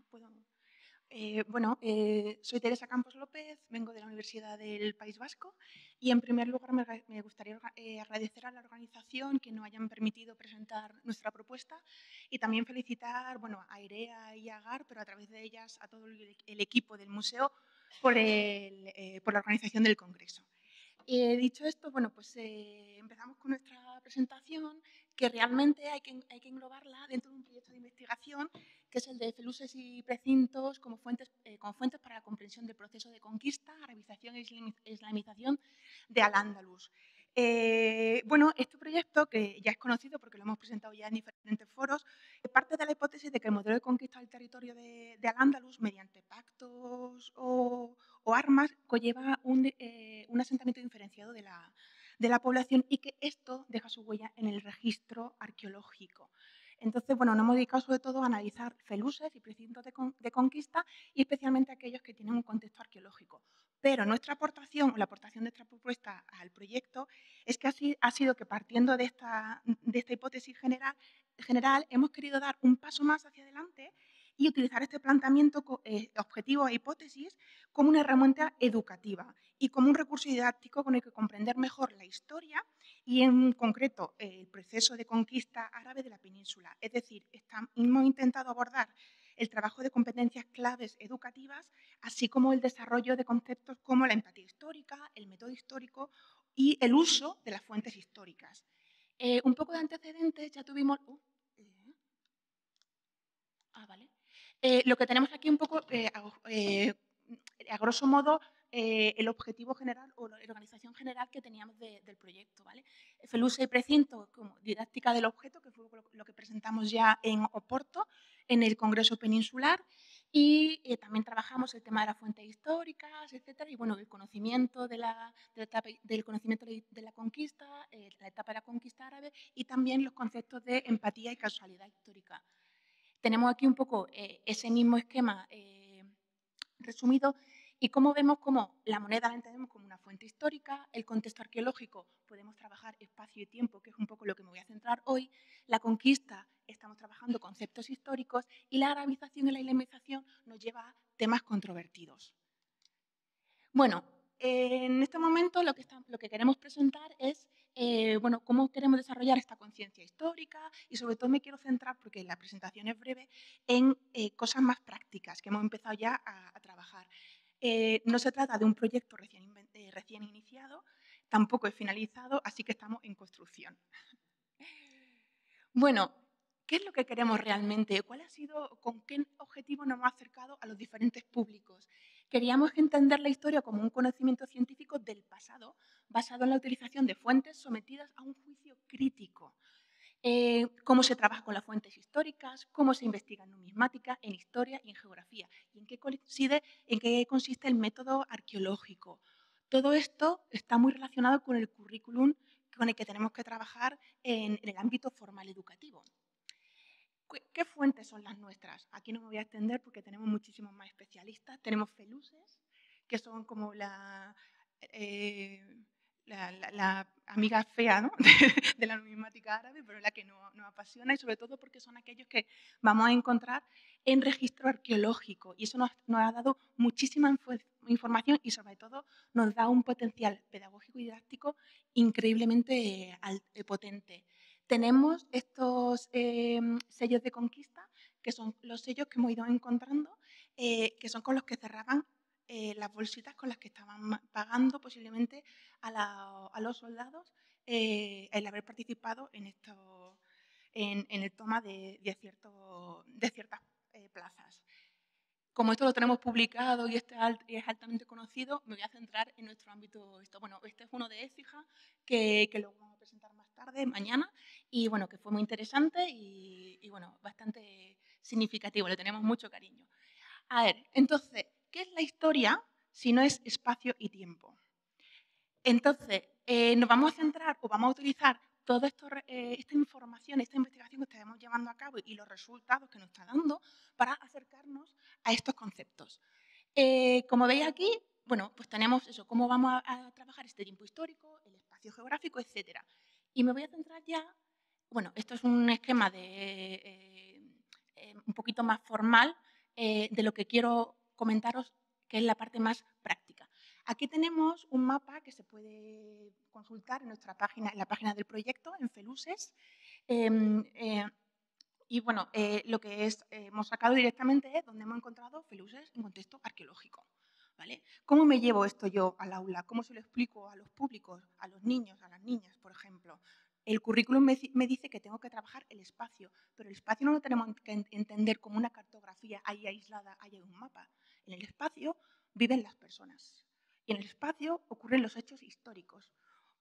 puedo. Soy Teresa Campos López, vengo de la Universidad del País Vasco y en primer lugar me gustaría agradecer a la organización que nos hayan permitido presentar nuestra propuesta y también felicitar a IREA y a GAR, pero a través de ellas a todo el equipo del museo por la organización del congreso. Dicho esto, empezamos con nuestra presentación, que realmente hay que englobarla dentro de un proyecto de investigación, que es el de feluses y precintos como fuentes para la comprensión del proceso de conquista, arabización e islamización de Al-Ándalus. Este proyecto, que ya es conocido porque lo hemos presentado ya en diferentes foros, parte de la hipótesis de que el modelo de conquista del territorio de Al-Ándalus, mediante pactos o armas, conlleva un asentamiento diferenciado de la población y que esto deja su huella en el registro arqueológico. Entonces, nos hemos dedicado sobre todo a analizar feluses y precintos de conquista y especialmente aquellos que tienen un contexto arqueológico. Pero nuestra aportación, la aportación de esta propuesta al proyecto, es que ha sido que partiendo de esta hipótesis general hemos querido dar un paso más hacia adelante y utilizar este planteamiento objetivo e hipótesis como una herramienta educativa y como un recurso didáctico con el que comprender mejor la historia y en concreto el proceso de conquista árabe de la península. Es decir, hemos intentado abordar el trabajo de competencias claves educativas, así como el desarrollo de conceptos como la empatía histórica, el método histórico y el uso de las fuentes históricas. Un poco de antecedentes, ya tuvimos... vale. Lo que tenemos aquí un poco, a grosso modo, el objetivo general o la organización general que teníamos del proyecto. ¿Vale? Felusa y precinto como didáctica del objeto, que fue lo que presentamos ya en Oporto, en el Congreso Peninsular, y también trabajamos el tema de las fuentes históricas, etcétera, y el conocimiento del conocimiento de la conquista, la etapa de la conquista árabe, y también los conceptos de empatía y causalidad histórica. Tenemos aquí un poco ese mismo esquema resumido y cómo vemos cómo la moneda la entendemos como una fuente histórica, el contexto arqueológico podemos trabajar espacio y tiempo, que es un poco lo que me voy a centrar hoy, la conquista estamos trabajando conceptos históricos y la arabización y la islamización nos lleva a temas controvertidos. En este momento lo que queremos presentar es cómo queremos desarrollar esta conciencia histórica y sobre todo me quiero centrar, porque la presentación es breve, en cosas más prácticas que hemos empezado ya a trabajar. No se trata de un proyecto recién iniciado, tampoco es finalizado, así que estamos en construcción. ¿Qué es lo que queremos realmente? ¿Con qué objetivo nos hemos acercado a los diferentes públicos? Queríamos entender la historia como un conocimiento científico del pasado, basado en la utilización de fuentes sometidas a un juicio crítico. Cómo se trabaja con las fuentes históricas, cómo se investiga en numismática, en historia y en geografía, y en qué consiste el método arqueológico. Todo esto está muy relacionado con el currículum con el que tenemos que trabajar en el ámbito formal educativo. ¿Qué fuentes son las nuestras? Aquí no me voy a extender porque tenemos muchísimos más especialistas. Tenemos feluses, que son como la amiga fea, ¿no? de la numismática árabe, pero la que nos apasiona y sobre todo porque son aquellos que vamos a encontrar en registro arqueológico y eso nos ha dado muchísima información y sobre todo nos da un potencial pedagógico y didáctico increíblemente potente. Tenemos estos sellos de conquista, que son los sellos que hemos ido encontrando, que son con los que cerraban las bolsitas con las que estaban pagando posiblemente a los soldados el haber participado en el toma de ciertas plazas. Como esto lo tenemos publicado y es altamente conocido, me voy a centrar en nuestro ámbito. Este es uno de Écija, que luego vamos a presentar más tarde, mañana, y que fue muy interesante y bastante significativo, le tenemos mucho cariño. A ver, entonces, ¿qué es la historia si no es espacio y tiempo? Entonces, nos vamos a centrar o vamos a utilizar toda esta información, esta investigación que estamos llevando a cabo y los resultados que nos está dando para acercarnos a estos conceptos. Como veis aquí, pues tenemos eso, cómo vamos a trabajar este tiempo histórico, el espacio geográfico, etc. Y me voy a centrar ya, esto es un esquema un poquito más formal de lo que quiero comentaros, que es la parte más práctica. Aquí tenemos un mapa que se puede consultar en nuestra página, en la página del proyecto, en Feluses. Y bueno, lo que hemos sacado directamente es donde hemos encontrado Feluses en contexto arqueológico. ¿Vale? ¿Cómo me llevo esto yo al aula? ¿Cómo se lo explico a los públicos, a los niños, a las niñas, por ejemplo? El currículum me dice que tengo que trabajar el espacio, pero el espacio no lo tenemos que entender como una cartografía ahí aislada, ahí hay un mapa. En el espacio viven las personas y en el espacio ocurren los hechos históricos.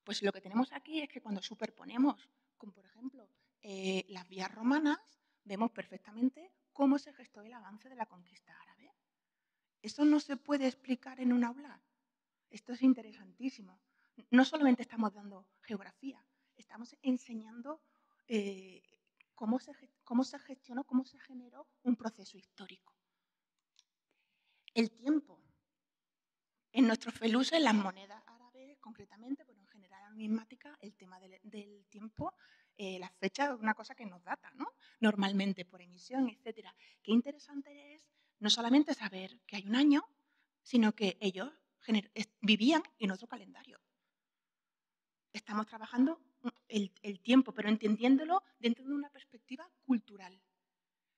Pues lo que tenemos aquí es que cuando superponemos con, por ejemplo, las vías romanas, vemos perfectamente cómo se gestó el avance de la conquista árabe. Eso no se puede explicar en un aula. Esto es interesantísimo. No solamente estamos dando geografía, estamos enseñando cómo se gestionó, cómo se generó un proceso histórico. El tiempo. En nuestros feluses, las monedas árabes concretamente, pero en general la numismática, el tema del tiempo, las fechas es una cosa que nos data, ¿no? Normalmente por emisión, etcétera. Qué interesante es no solamente saber que hay un año, sino que ellos vivían en otro calendario. Estamos trabajando el tiempo, pero entendiéndolo dentro de una perspectiva cultural.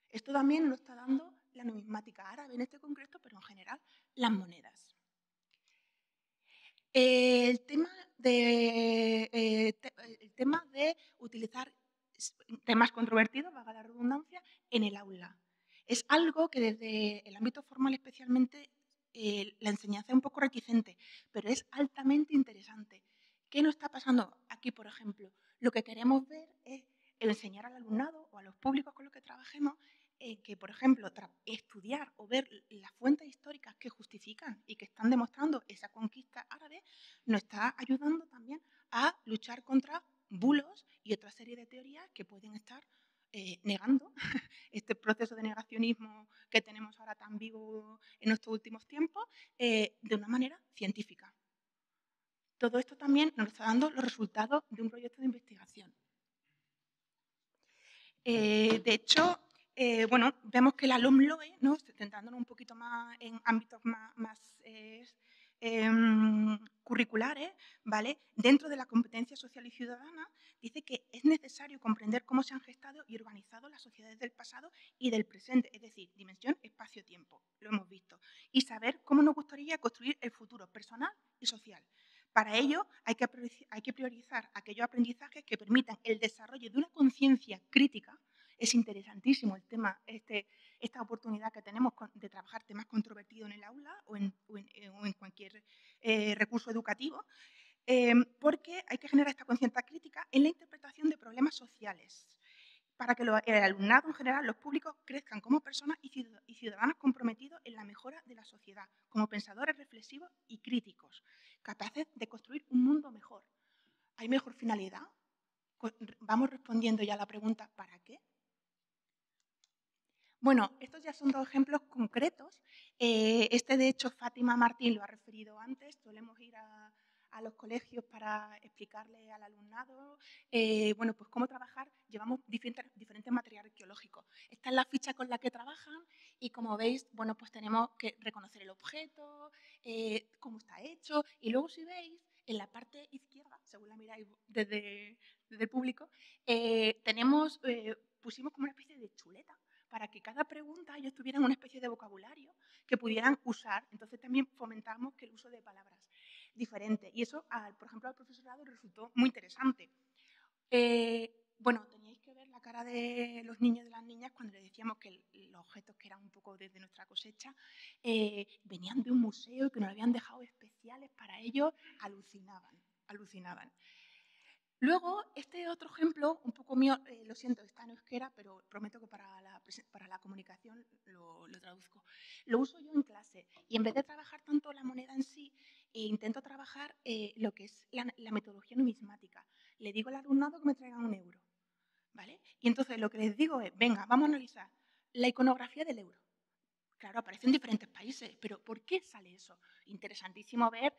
Esto también lo está dando la numismática árabe en este concreto, pero en general las monedas. El tema de utilizar temas controvertidos, valga la redundancia, en el aula. Es algo que desde el ámbito formal especialmente la enseñanza es un poco reticente, pero es altamente interesante. ¿Qué nos está pasando aquí, por ejemplo? Lo que queremos ver es enseñar al alumnado o a los públicos con los que trabajemos que, por ejemplo, estudiar o ver las fuentes históricas que justifican y que están demostrando esa conquista árabe, nos está ayudando también a luchar contra bulos y otra serie de teorías que pueden estar negando este proceso de negacionismo que tenemos ahora tan vivo en estos últimos tiempos de una manera científica. Todo esto también nos está dando los resultados de un proyecto de investigación. De hecho, bueno, vemos que la LOMLOE, ¿no? Centrándonos un poquito más en ámbitos más curriculares, ¿vale? Dentro de la competencia social y ciudadana, dice que es necesario comprender cómo se han gestado y organizado las sociedades del pasado y del presente, es decir, dimensión espacio-tiempo, lo hemos visto, y saber cómo nos gustaría construir el futuro personal y social. Para ello, hay que priorizar aquellos aprendizajes que permitan el desarrollo de una conciencia crítica. Es interesantísimo el tema, esta oportunidad que tenemos de trabajar temas controvertidos en el aula o en cualquier recurso educativo, porque hay que generar esta conciencia crítica en la interpretación de problemas sociales, para que el alumnado en general, los públicos, crezcan como personas y ciudadanos comprometidos en la mejora de la sociedad, como pensadores reflexivos y críticos, capaces de construir un mundo mejor. ¿Hay mejor finalidad? Vamos respondiendo ya a la pregunta ¿para qué? Bueno, estos ya son dos ejemplos concretos. De hecho, Fátima Martín lo ha referido antes. Solemos ir a los colegios para explicarle al alumnado, bueno, pues cómo trabajar. Llevamos diferentes materiales arqueológicos. Esta es la ficha con la que trabajan y, como veis, bueno, pues tenemos que reconocer el objeto, cómo está hecho. Y luego, si veis, en la parte izquierda, según la miráis desde el público, pusimos como una especie de chuleta para que cada pregunta ellos tuvieran una especie de vocabulario que pudieran usar. Entonces también fomentamos que el uso de palabras diferentes. Y eso, por ejemplo, al profesorado resultó muy interesante. Bueno, teníais que ver la cara de los niños y de las niñas cuando les decíamos que los objetos que eran un poco desde nuestra cosecha venían de un museo y que nos habían dejado especiales para ellos. Alucinaban. Luego, este otro ejemplo, un poco mío, lo siento, está en euskera, pero prometo que para la comunicación lo traduzco. Lo uso yo en clase y en vez de trabajar tanto la moneda en sí, intento trabajar lo que es la metodología numismática. Le digo al alumnado que me traigan un euro, ¿vale? Y entonces lo que les digo es, venga, vamos a analizar la iconografía del euro. Claro, aparece en diferentes países, pero ¿por qué sale eso? Interesantísimo ver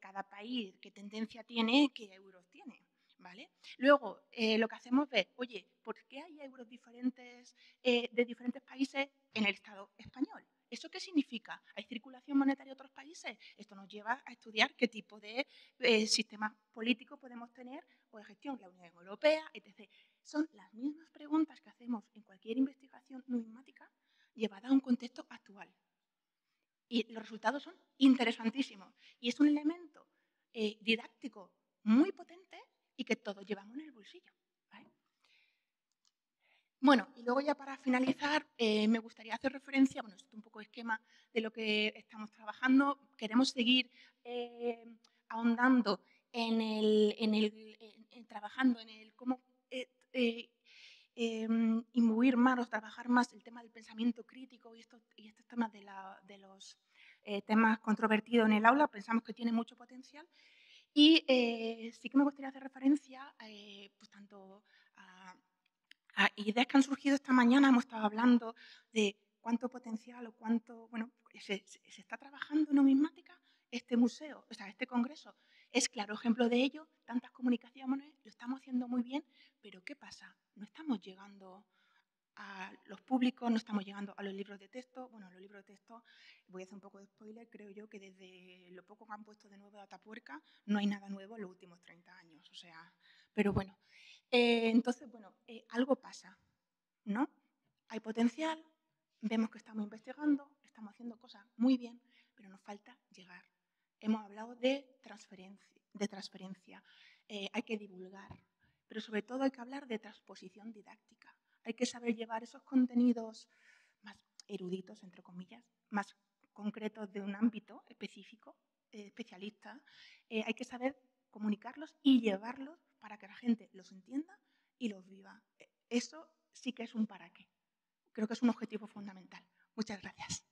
cada país qué tendencia tiene, qué euros tiene. ¿vale? Luego, lo que hacemos es, oye, ¿por qué hay euros diferentes de diferentes países en el Estado español? ¿Eso qué significa? ¿Hay circulación monetaria en otros países? Esto nos lleva a estudiar qué tipo de sistema político podemos tener o de gestión, la Unión Europea, etc. Son las mismas preguntas que hacemos en cualquier investigación numismática llevada a un contexto actual. Y los resultados son interesantísimos. Y es un elemento didáctico muy potente y que todos llevamos en el bolsillo. ¿Vale? Bueno, y luego ya para finalizar, me gustaría hacer referencia, bueno, esto es un poco esquema de lo que estamos trabajando. Queremos seguir ahondando trabajando en el cómo imbuir más o trabajar más el tema del pensamiento crítico y estos temas de los temas controvertidos en el aula. Pensamos que tiene mucho potencial. Y sí que me gustaría hacer referencia pues tanto a ideas que han surgido esta mañana. Hemos estado hablando de cuánto potencial o cuánto, bueno, se está trabajando en numismática. Este museo, o sea, este congreso es claro ejemplo de ello. Tantas comunicaciones, lo estamos haciendo muy bien, pero ¿qué pasa? No estamos llegando a los públicos, no estamos llegando a los libros de texto. Bueno, los libros de texto, voy a hacer un poco de spoiler, creo yo que desde lo poco que han puesto de nuevo de Atapuerca no hay nada nuevo en los últimos 30 años, o sea, pero bueno. Entonces, bueno, algo pasa, ¿no? Hay potencial, vemos que estamos investigando, estamos haciendo cosas muy bien, pero nos falta llegar. Hemos hablado de transferencia, hay que divulgar, pero sobre todo hay que hablar de transposición didáctica. Hay que saber llevar esos contenidos más eruditos, entre comillas, más concretos de un ámbito específico, especialista. Hay que saber comunicarlos y llevarlos para que la gente los entienda y los viva. Eso sí que es un para qué. Creo que es un objetivo fundamental. Muchas gracias.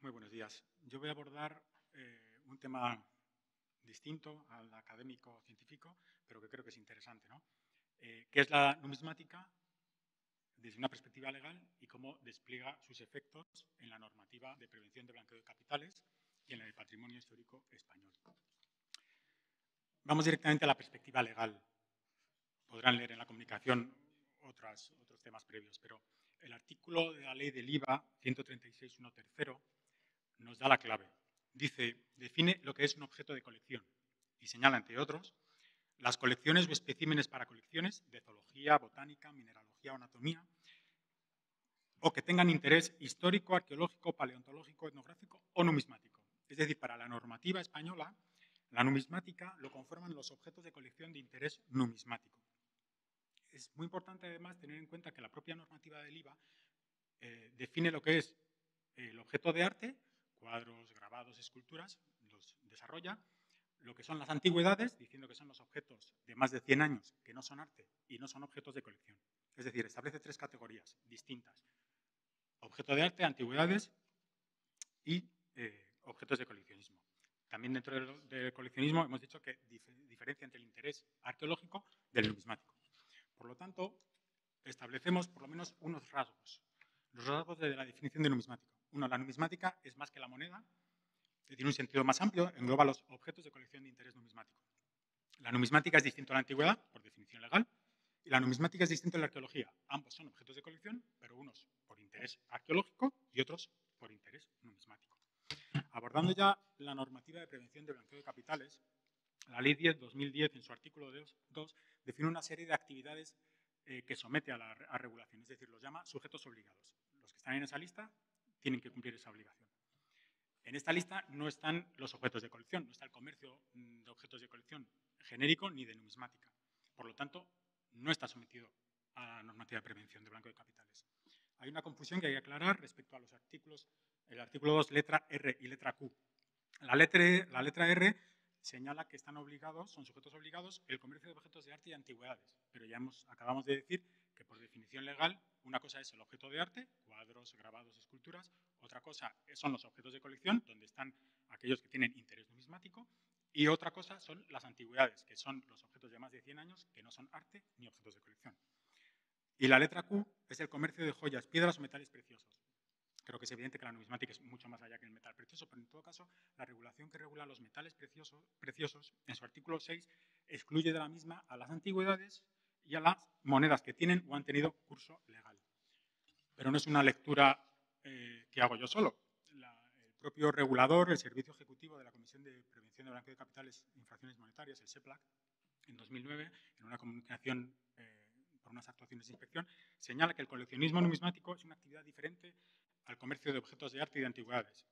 Muy buenos días. Yo voy a abordar un tema distinto al académico-científico, pero que creo que es interesante, ¿no? ¿Qué es la numismática desde una perspectiva legal y cómo despliega sus efectos en la normativa de prevención de blanqueo de capitales y en el patrimonio histórico español? Vamos directamente a la perspectiva legal. Podrán leer en la comunicación otros temas previos, pero el artículo de la ley del IVA 136.1 nos da la clave. Dice, define lo que es un objeto de colección y señala, entre otros, las colecciones o especímenes para colecciones de zoología, botánica, mineralogía o anatomía, o que tengan interés histórico, arqueológico, paleontológico, etnográfico o numismático. Es decir, para la normativa española, la numismática lo conforman los objetos de colección de interés numismático. Es muy importante, además, tener en cuenta que la propia normativa del IVA define lo que es el objeto de arte, cuadros, grabados, esculturas, los desarrolla, lo que son las antigüedades, diciendo que son los objetos de más de 100 años que no son arte y no son objetos de colección. Es decir, establece 3 categorías distintas. Objeto de arte, antigüedades y objetos de coleccionismo. También dentro del coleccionismo hemos dicho que diferencia entre el interés arqueológico del numismático. Por lo tanto, establecemos por lo menos unos rasgos. Los rasgos de la definición de numismático. Uno, la numismática es más que la moneda, tiene un sentido más amplio, engloba los objetos de colección de interés numismático. La numismática es distinta a la antigüedad, por definición legal, y la numismática es distinta a la arqueología. Ambos son objetos de colección, pero unos por interés arqueológico y otros por interés numismático. Abordando ya la normativa de prevención de blanqueo de capitales, la Ley 10/2010, en su artículo 2, define una serie de actividades que somete a regulación, es decir, los llama sujetos obligados. Los que están en esa lista tienen que cumplir esa obligación. En esta lista no están los objetos de colección, no está el comercio de objetos de colección genérico ni de numismática. Por lo tanto, no está sometido a la normativa de prevención de blanqueo de capitales. Hay una confusión que hay que aclarar respecto a los artículos, el artículo 2, letra R y letra Q. La letra R señala que están obligados, son sujetos obligados, el comercio de objetos de arte y antigüedades. Pero ya acabamos de decir que por definición legal, una cosa es el objeto de arte, cuadros, grabados, esculturas, otra cosa son los objetos de colección, donde están aquellos que tienen interés numismático, y otra cosa son las antigüedades, que son los objetos de más de 100 años, que no son arte ni objetos de colección. Y la letra Q es el comercio de joyas, piedras o metales preciosos. Creo que es evidente que la numismática es mucho más allá que el metal precioso, pero en todo caso, la regulación que regula los metales preciosos en su artículo 6, excluye de la misma a las antigüedades y a las monedas que tienen o han tenido curso legal. Pero no es una lectura que hago yo solo. El propio regulador, el Servicio Ejecutivo de la Comisión de Prevención de Blanqueo de Capitales e Infracciones Monetarias, el SEPLAC, en 2009, en una comunicación por unas actuaciones de inspección, señala que el coleccionismo numismático es una actividad diferente al comercio de objetos de arte y de antigüedades.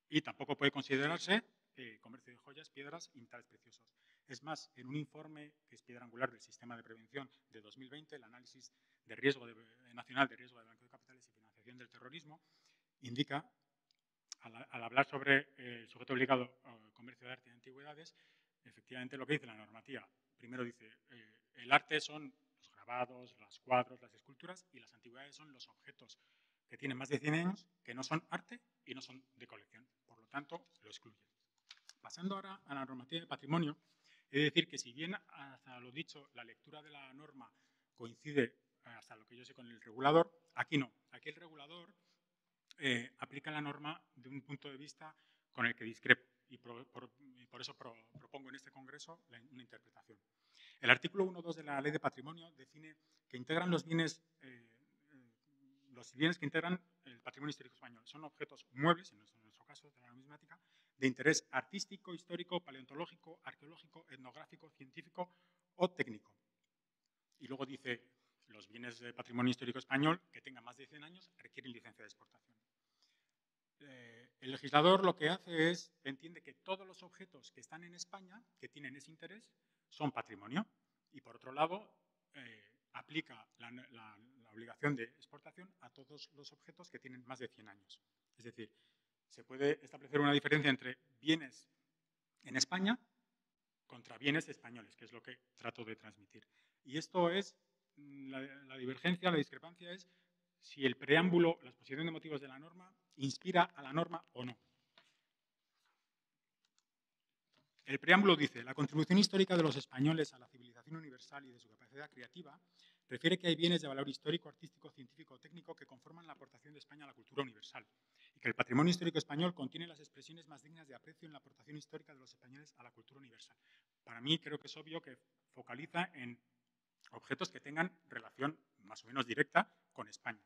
Y tampoco puede considerarse comercio de joyas, piedras y metales preciosos. Es más, en un informe que es piedra angular del Sistema de Prevención de 2020, el análisis de riesgo nacional de riesgo de blanqueo de capitales y financiación del terrorismo, indica, al hablar sobre el sujeto obligado al comercio de arte y de antigüedades, efectivamente lo que dice la normativa. Primero dice, el arte son los grabados, los cuadros, las esculturas, y las antigüedades son los objetos que tienen más de 100 años, que no son arte y no son de colección. Por lo tanto, lo excluye. Pasando ahora a la normativa de patrimonio, he de decir que si bien, hasta lo dicho, la lectura de la norma coincide, hasta lo que yo sé, con el regulador, aquí no. Aquí el regulador aplica la norma de un punto de vista con el que discrepo y por eso propongo en este congreso una interpretación. El artículo 1.2 de la Ley de Patrimonio define que integran los bienes que integran el patrimonio histórico español. Son objetos muebles, en nuestro caso de la numismática, de interés artístico, histórico, paleontológico, arqueológico, etnográfico, científico o técnico. Y luego dice, los bienes de patrimonio histórico español que tengan más de 100 años requieren licencia de exportación. El legislador lo que hace es, entiende que todos los objetos que están en España, que tienen ese interés, son patrimonio. Y por otro lado, aplica la obligación de exportación a todos los objetos que tienen más de 100 años. Es decir, se puede establecer una diferencia entre bienes en España contra bienes españoles, que es lo que trato de transmitir. Y esto es, la divergencia, la discrepancia es si el preámbulo, la exposición de motivos de la norma, inspira a la norma o no. El preámbulo dice, la contribución histórica de los españoles a la civilización universal y de su capacidad creativa refiere que hay bienes de valor histórico, artístico, científico o técnico que conforman la aportación de España a la cultura universal y que el patrimonio histórico español contiene las expresiones más dignas de aprecio en la aportación histórica de los españoles a la cultura universal. Para mí creo que es obvio que focaliza en objetos que tengan relación más o menos directa con España.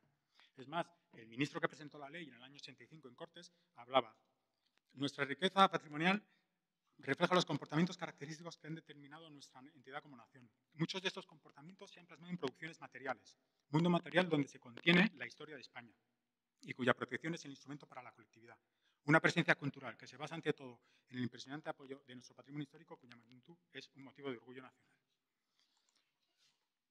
Es más, el ministro que presentó la ley en el año 85 en Cortes hablaba, nuestra riqueza patrimonial refleja los comportamientos característicos que han determinado nuestra entidad como nación. Muchos de estos comportamientos se han plasmado en producciones materiales, mundo material donde se contiene la historia de España y cuya protección es el instrumento para la colectividad. Una presencia cultural que se basa ante todo en el impresionante apoyo de nuestro patrimonio histórico, cuya magnitud es un motivo de orgullo nacional.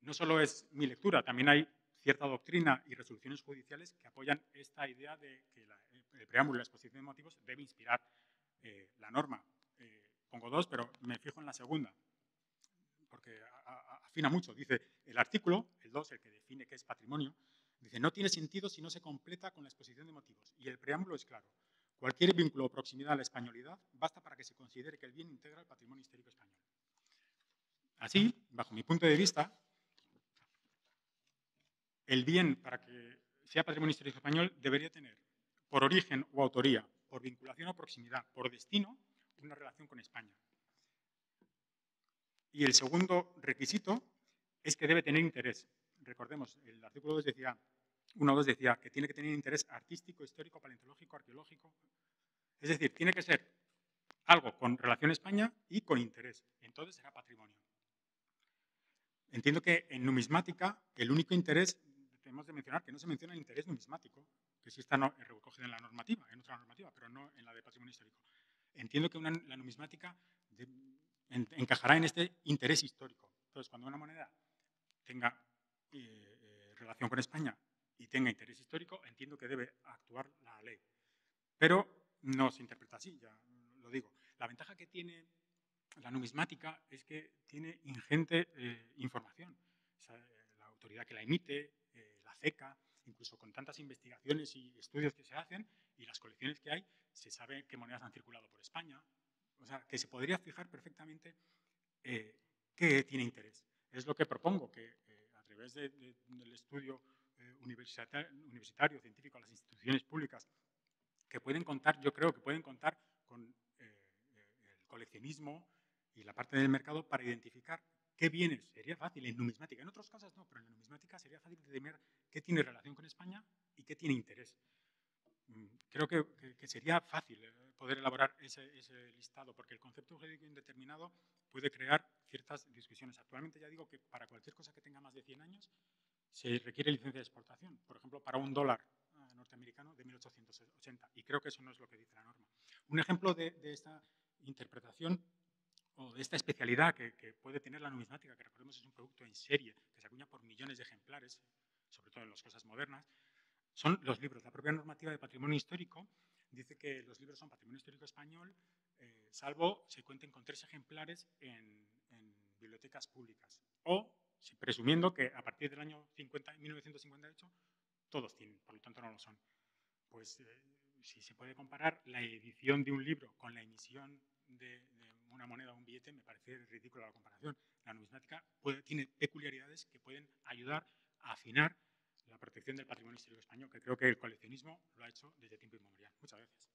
No solo es mi lectura, también hay cierta doctrina y resoluciones judiciales que apoyan esta idea de que el preámbulo y la exposición de motivos debe inspirar la norma. Pongo dos, pero me fijo en la segunda, porque afina mucho. Dice, el artículo, el 2, el que define qué es patrimonio, dice, no tiene sentido si no se completa con la exposición de motivos. Y el preámbulo es claro. Cualquier vínculo o proximidad a la españolidad basta para que se considere que el bien integra el patrimonio histórico español. Así, bajo mi punto de vista, el bien, para que sea patrimonio histórico español, debería tener, por origen o autoría, por vinculación o proximidad, por destino, una relación con España. Y el segundo requisito es que debe tener interés. Recordemos, el artículo 2 decía, 1.2 decía que tiene que tener interés artístico, histórico, paleontológico, arqueológico. Es decir, tiene que ser algo con relación a España y con interés. Entonces será patrimonio. Entiendo que en numismática el único interés, tenemos de mencionar que no se menciona el interés numismático, que sí está recogido en la normativa, en otra normativa, pero no en la de patrimonio histórico. Entiendo que la numismática encajará en este interés histórico. Entonces, cuando una moneda tenga relación con España y tenga interés histórico, entiendo que debe actuar la ley. Pero no se interpreta así, ya lo digo. La ventaja que tiene la numismática es que tiene ingente información. La autoridad que la emite, la CECA, incluso con tantas investigaciones y estudios que se hacen y las colecciones que hay, se sabe qué monedas han circulado por España. O sea, que se podría fijar perfectamente qué tiene interés. Es lo que propongo, que a través del estudio universitario, científico, a las instituciones públicas, que pueden contar, yo creo que pueden contar con el coleccionismo y la parte del mercado para identificar qué bienes. Sería fácil en numismática, en otras cosas no, pero en la numismática sería fácil determinar qué tiene relación con España y qué tiene interés. Creo que sería fácil poder elaborar ese listado, porque el concepto jurídico indeterminado puede crear ciertas discusiones. Actualmente ya digo que para cualquier cosa que tenga más de 100 años se requiere licencia de exportación. Por ejemplo, para un dólar norteamericano de 1880. Y creo que eso no es lo que dice la norma. Un ejemplo de esta interpretación o de esta especialidad que puede tener la numismática, que recordemos es un producto en serie, que se acuña por millones de ejemplares, sobre todo en las cosas modernas, son los libros. La propia normativa de patrimonio histórico dice que los libros son patrimonio histórico español, salvo se cuenten con 3 ejemplares en bibliotecas públicas. O presumiendo que a partir del año 1958 todos tienen, por lo tanto no lo son. Pues si se puede comparar la edición de un libro con la emisión de una moneda o un billete, me parece ridícula la comparación. La numismática tiene peculiaridades que pueden ayudar a afinar la protección del patrimonio histórico español, que creo que el coleccionismo lo ha hecho desde tiempo inmemorial. Muchas gracias.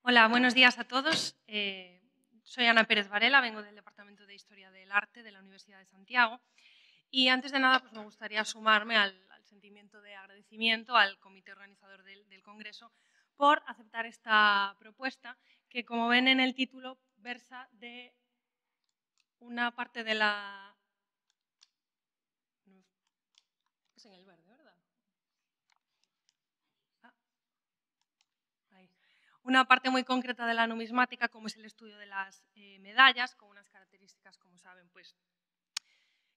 Hola, buenos días a todos. Soy Ana Pérez Varela, vengo del Departamento de Historia del Arte de la Universidad de Santiago. Y antes de nada, pues me gustaría sumarme al sentimiento de agradecimiento al comité organizador del Congreso por aceptar esta propuesta, que como ven en el título, versa de una parte de la... Es en el verde, ¿verdad? Ahí. Una parte muy concreta de la numismática, como es el estudio de las medallas, con unas características, como saben, pues,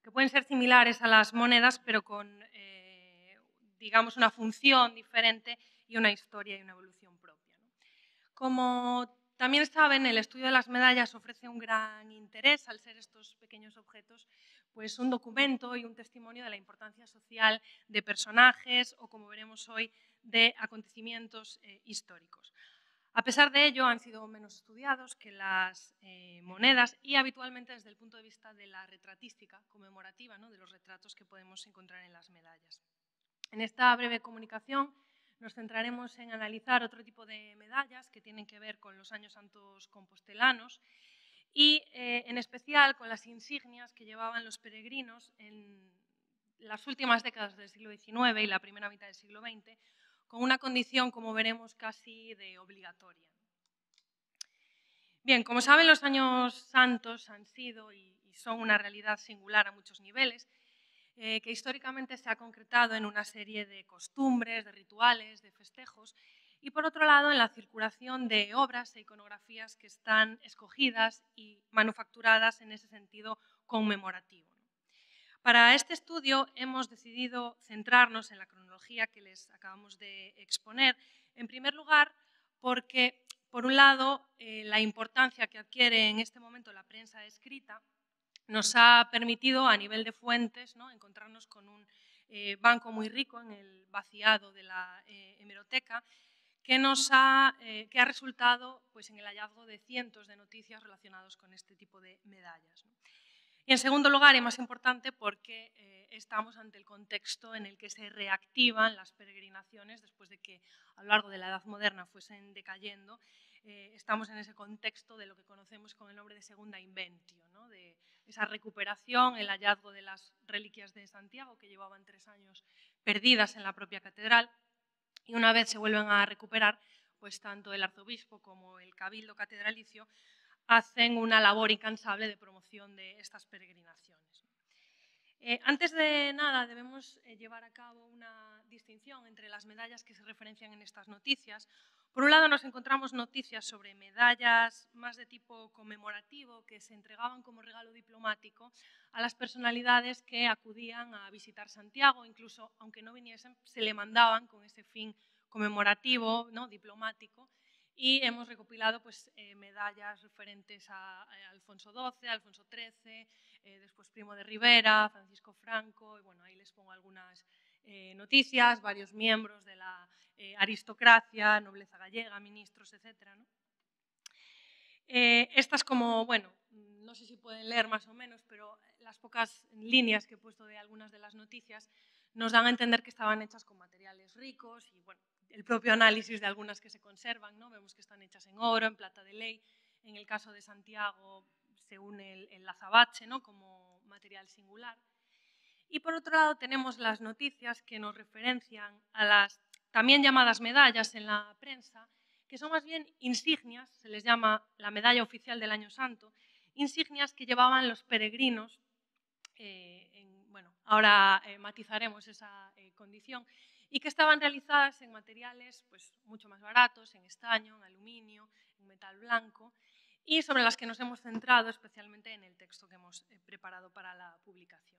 que pueden ser similares a las monedas, pero con, digamos, una función diferente y una historia y una evolución propia, ¿no? Como también saben, el estudio de las medallas ofrece un gran interés al ser estos pequeños objetos, pues un documento y un testimonio de la importancia social de personajes o, como veremos hoy, de acontecimientos históricos. A pesar de ello, han sido menos estudiados que las monedas y habitualmente desde el punto de vista de la retratística conmemorativa, ¿no?, de los retratos que podemos encontrar en las medallas. En esta breve comunicación nos centraremos en analizar otro tipo de medallas que tienen que ver con los años santos compostelanos y en especial con las insignias que llevaban los peregrinos en las últimas décadas del siglo XIX y la primera mitad del siglo XX, con una condición, como veremos, casi de obligatoria. Bien, como saben, los años santos han sido y son una realidad singular a muchos niveles, que históricamente se ha concretado en una serie de costumbres, de rituales, de festejos, y por otro lado en la circulación de obras e iconografías que están escogidas y manufacturadas en ese sentido conmemorativo. Para este estudio hemos decidido centrarnos en la cronología que les acabamos de exponer, en primer lugar porque, por un lado, la importancia que adquiere en este momento la prensa escrita nos ha permitido, a nivel de fuentes, ¿no?, encontrarnos con un banco muy rico en el vaciado de la hemeroteca, que ha resultado, pues, en el hallazgo de cientos de noticias relacionadas con este tipo de medallas, ¿no? Y en segundo lugar, y más importante, porque estamos ante el contexto en el que se reactivan las peregrinaciones después de que a lo largo de la Edad Moderna fuesen decayendo. Estamos en ese contexto de lo que conocemos con el nombre de Segunda Inventio, ¿no?, de esa recuperación, el hallazgo de las reliquias de Santiago, que llevaban 3 años perdidas en la propia catedral, y una vez se vuelven a recuperar, pues tanto el arzobispo como el cabildo catedralicio hacen una labor incansable de promoción de estas peregrinaciones. Antes de nada, debemos llevar a cabo una distinción entre las medallas que se referencian en estas noticias. Por un lado, nos encontramos noticias sobre medallas más de tipo conmemorativo que se entregaban como regalo diplomático a las personalidades que acudían a visitar Santiago, incluso aunque no viniesen, se le mandaban con ese fin conmemorativo, ¿no?, diplomático, y hemos recopilado pues, medallas referentes a Alfonso XII, Alfonso XIII, después Primo de Rivera, Francisco Franco, y bueno, ahí les pongo algunas noticias, varios miembros de la aristocracia, nobleza gallega, ministros, etc., ¿no? Estas como, bueno, no sé si pueden leer más o menos, pero las pocas líneas que he puesto de algunas de las noticias nos dan a entender que estaban hechas con materiales ricos y, bueno, el propio análisis de algunas que se conservan, ¿no? Vemos que están hechas en oro, en plata de ley. En el caso de Santiago se une el azabache, ¿no?, como material singular. Y por otro lado tenemos las noticias que nos referencian a las también llamadas medallas en la prensa, que son más bien insignias, se les llama la medalla oficial del Año Santo, insignias que llevaban los peregrinos, bueno, ahora matizaremos esa condición, y que estaban realizadas en materiales pues, mucho más baratos, en estaño, en aluminio, en metal blanco, y sobre las que nos hemos centrado especialmente en el texto que hemos preparado para la publicación.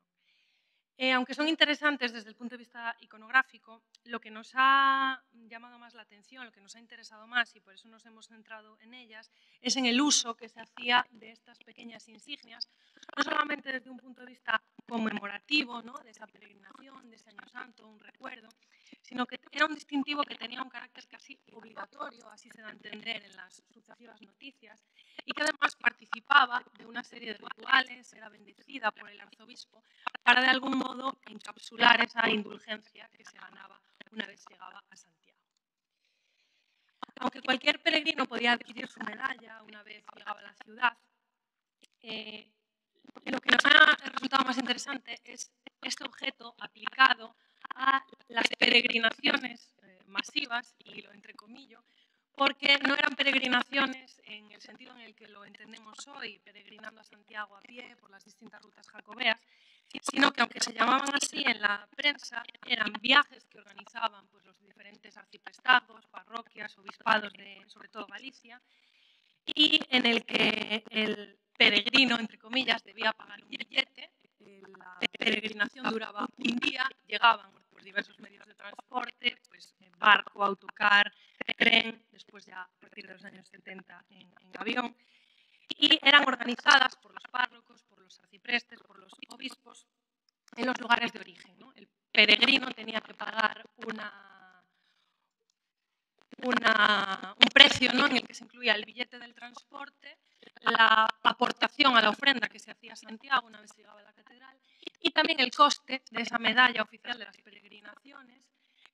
Aunque son interesantes desde el punto de vista iconográfico, lo que nos ha llamado más la atención, lo que nos ha interesado más y por eso nos hemos centrado en ellas, es en el uso que se hacía de estas pequeñas insignias, no solamente desde un punto de vista conmemorativo, ¿no?, de esa peregrinación, de ese Año Santo, un recuerdo, sino que era un distintivo que tenía un carácter casi obligatorio, así se da a entender en las sucesivas noticias, y que además participaba de una serie de rituales, era bendecida por el arzobispo, para de algún modo encapsular esa indulgencia que se ganaba una vez llegaba a Santiago. Aunque cualquier peregrino podía adquirir su medalla una vez llegaba a la ciudad, lo que nos ha resultado más interesante es este objeto aplicado a las peregrinaciones masivas, y lo entrecomillo, porque no eran peregrinaciones en el sentido en el que lo entendemos hoy, peregrinando a Santiago a pie por las distintas rutas jacobeas, sino que aunque se llamaban así en la prensa, eran viajes que organizaban pues, los diferentes arciprestazgos, parroquias, obispados de sobre todo Galicia, y en el que el peregrino, entre comillas, debía pagar un billete. La peregrinación duraba un día, llegaban por diversos medios de transporte, pues barco, autocar, tren, después ya a partir de los años 70 en avión, y eran organizadas por los párrocos, por los arciprestes, por los obispos en los lugares de origen, ¿no? El peregrino tenía que pagar un precio, ¿no?, en el que se incluía el billete del transporte, la aportación a la ofrenda que se hacía a Santiago una vez llegaba a la catedral y también el coste de esa medalla oficial de las peregrinaciones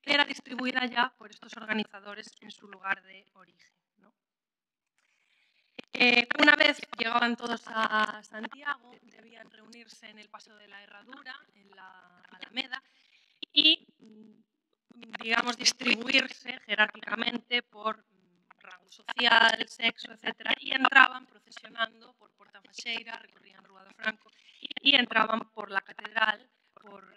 que era distribuida ya por estos organizadores en su lugar de origen, ¿no? Una vez llegaban todos a Santiago, debían reunirse en el Paso de la Herradura, en la Alameda, y digamos, distribuirse jerárquicamente por rango social, sexo, etc. Y entraban procesionando por Porta Faxeira, recorrían Rúa do Franco y entraban por la catedral,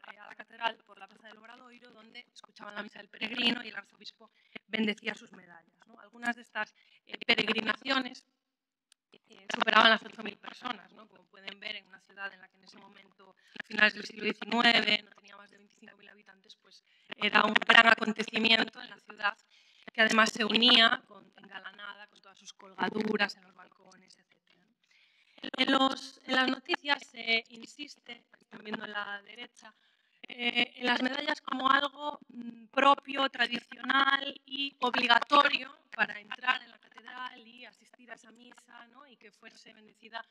a la catedral por la Plaza del Obradoiro, donde escuchaban la misa del peregrino y el arzobispo bendecía sus medallas, ¿no? Algunas de estas peregrinaciones superaban las 8.000 personas, ¿no? Como pueden ver, en una ciudad en la que en ese momento, a finales del siglo XIX, no tenía más de 25.000 habitantes, pues era un gran acontecimiento en la ciudad, que además se unía engalanada con todas sus colgaduras en los balcones, etc. En las noticias se insiste, están viendo en la derecha, en las medallas como algo propio, tradicional y obligatorio para entrar en la catedral y asistir a esa misa, ¿no?, y que fuese bendecida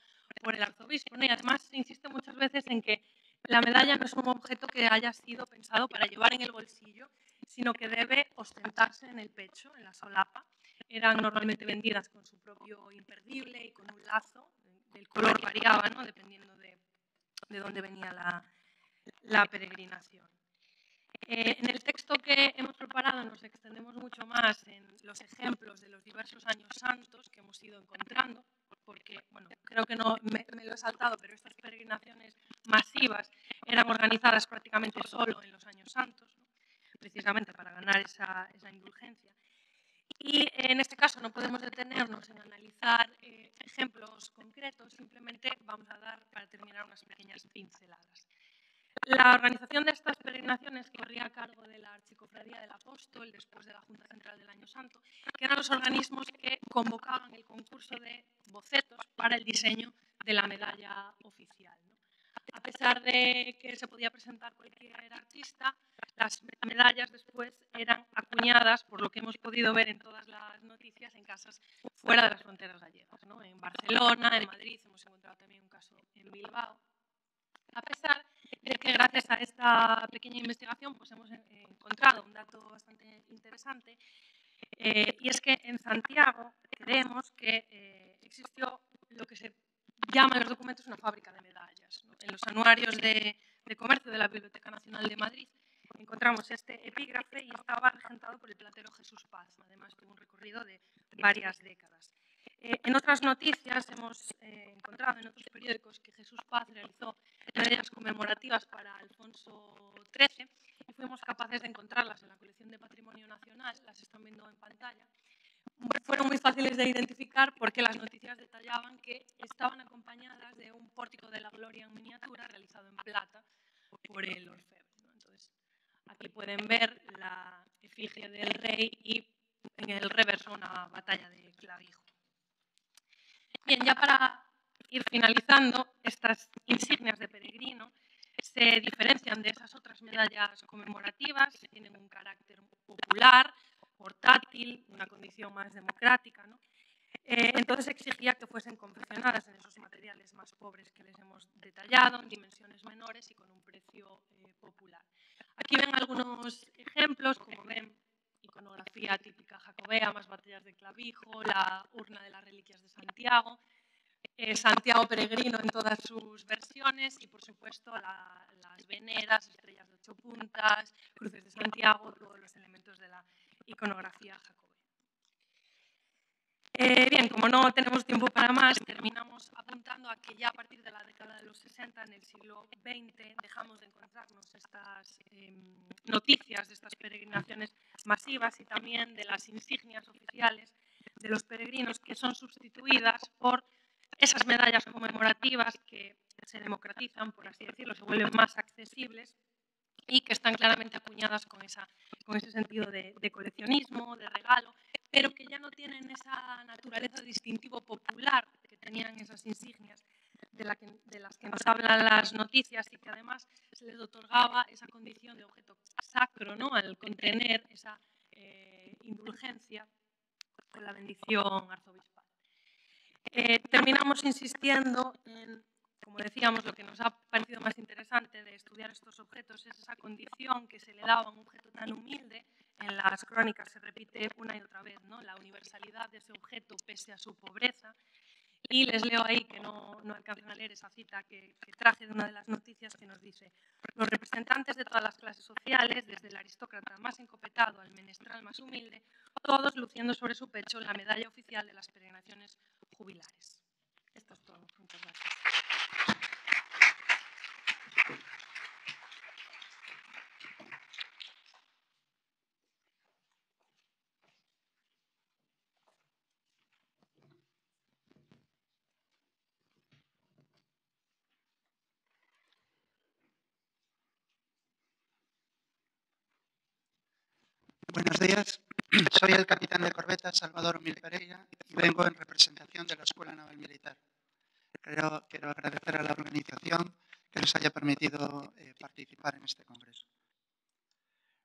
por el arzobispo, ¿no? Y además se insiste muchas veces en que la medalla no es un objeto que haya sido pensado para llevar en el bolsillo, sino que debe ostentarse en el pecho, en la solapa. Eran normalmente vendidas con su propio imperdible y con un lazo. El color variaba, ¿no?, dependiendo de dónde venía la peregrinación. En el texto que hemos preparado nos extendemos mucho más en los ejemplos de los diversos años santos que hemos ido encontrando, porque, bueno, creo que no me lo he saltado, pero estas peregrinaciones masivas eran organizadas prácticamente solo en los años santos, ¿no? inteligencia. Y en este caso no podemos detenernos en analizar ejemplos concretos, simplemente vamos a dar, para terminar, unas pequeñas pinceladas. La organización de estas peregrinaciones corría a cargo de la Archicofradía del Apóstol después de la Junta Central del Año Santo, que eran los organismos que convocaban el concurso de bocetos para el diseño de la medalla oficial, ¿no? A pesar de que se podía presentar cualquier artista, las medallas después eran acuñadas, por lo que hemos podido ver en todas las noticias, en casas fuera de las fronteras gallegas, ¿no? En Barcelona, en Madrid, hemos encontrado también un caso en Bilbao. A pesar de que gracias a esta pequeña investigación pues hemos encontrado un dato bastante interesante, y es que en Santiago creemos que existió lo que se llama en los documentos una fábrica de medallas, ¿no? En los anuarios de comercio de la Biblioteca Nacional de Madrid encontramos este epígrafe y estaba regentado por el platero Jesús Paz. Además tuvo un recorrido de varias décadas. En otras noticias hemos encontrado en otros periódicos que Jesús Paz realizó medallas conmemorativas para Alfonso XIII y fuimos capaces de encontrarlas en la colección de Patrimonio Nacional, las están viendo en pantalla. Fueron muy fáciles de identificar porque las noticias detallaban que estaban acompañadas de un pórtico de la gloria en miniatura realizado en plata por el orfebre, ¿no? Entonces, aquí pueden ver la efigie del rey y en el reverso una batalla de clavijo. Bien, ya para ir finalizando, estas insignias de peregrino se diferencian de esas otras medallas conmemorativas, tienen un carácter popular, portátil, una condición más democrática, ¿no? Entonces exigía que fuesen confeccionadas en esos materiales más pobres que les hemos detallado, en dimensiones menores y con un precio popular. Aquí ven algunos ejemplos, como ven, iconografía típica jacobea, más batallas de clavijo, la urna de las reliquias de Santiago, Santiago peregrino en todas sus versiones y, por supuesto, las veneras, estrellas de 8 puntas, cruces de Santiago, todos los elementos de la iconografía jacobea. Bien, como no tenemos tiempo para más, terminamos apuntando a que ya a partir de la década de los 60, en el siglo XX, dejamos de encontrarnos estas noticias de estas peregrinaciones masivas y también de las insignias oficiales de los peregrinos, que son sustituidas por esas medallas conmemorativas que se democratizan, por así decirlo, se vuelven más accesibles y que están claramente acuñadas con ese sentido de coleccionismo, de regalo, pero que ya no tienen esa naturaleza de distintivo popular que tenían esas insignias de las que nos hablan las noticias y que además se les otorgaba esa condición de objeto sacro, ¿no? Al contener esa indulgencia con la bendición arzobispal. Terminamos insistiendo en, como decíamos, lo que nos ha parecido más interesante de estudiar estos objetos es esa condición que se le daba a un objeto tan humilde. En las crónicas se repite una y otra vez, ¿no? La universalidad de ese objeto pese a su pobreza. Y les leo ahí, que no alcanzan a leer esa cita que traje de una de las noticias que nos dice: los representantes de todas las clases sociales, desde el aristócrata más encopetado al menestral más humilde, todos luciendo sobre su pecho la medalla oficial de las peregrinaciones jubilares. Esto es todo. Muchas gracias. Buenos días, soy el capitán de corbeta Salvador Mil Pereira y vengo en representación de la Escuela Naval Militar. Quiero agradecer a la organización que nos haya permitido participar en este congreso.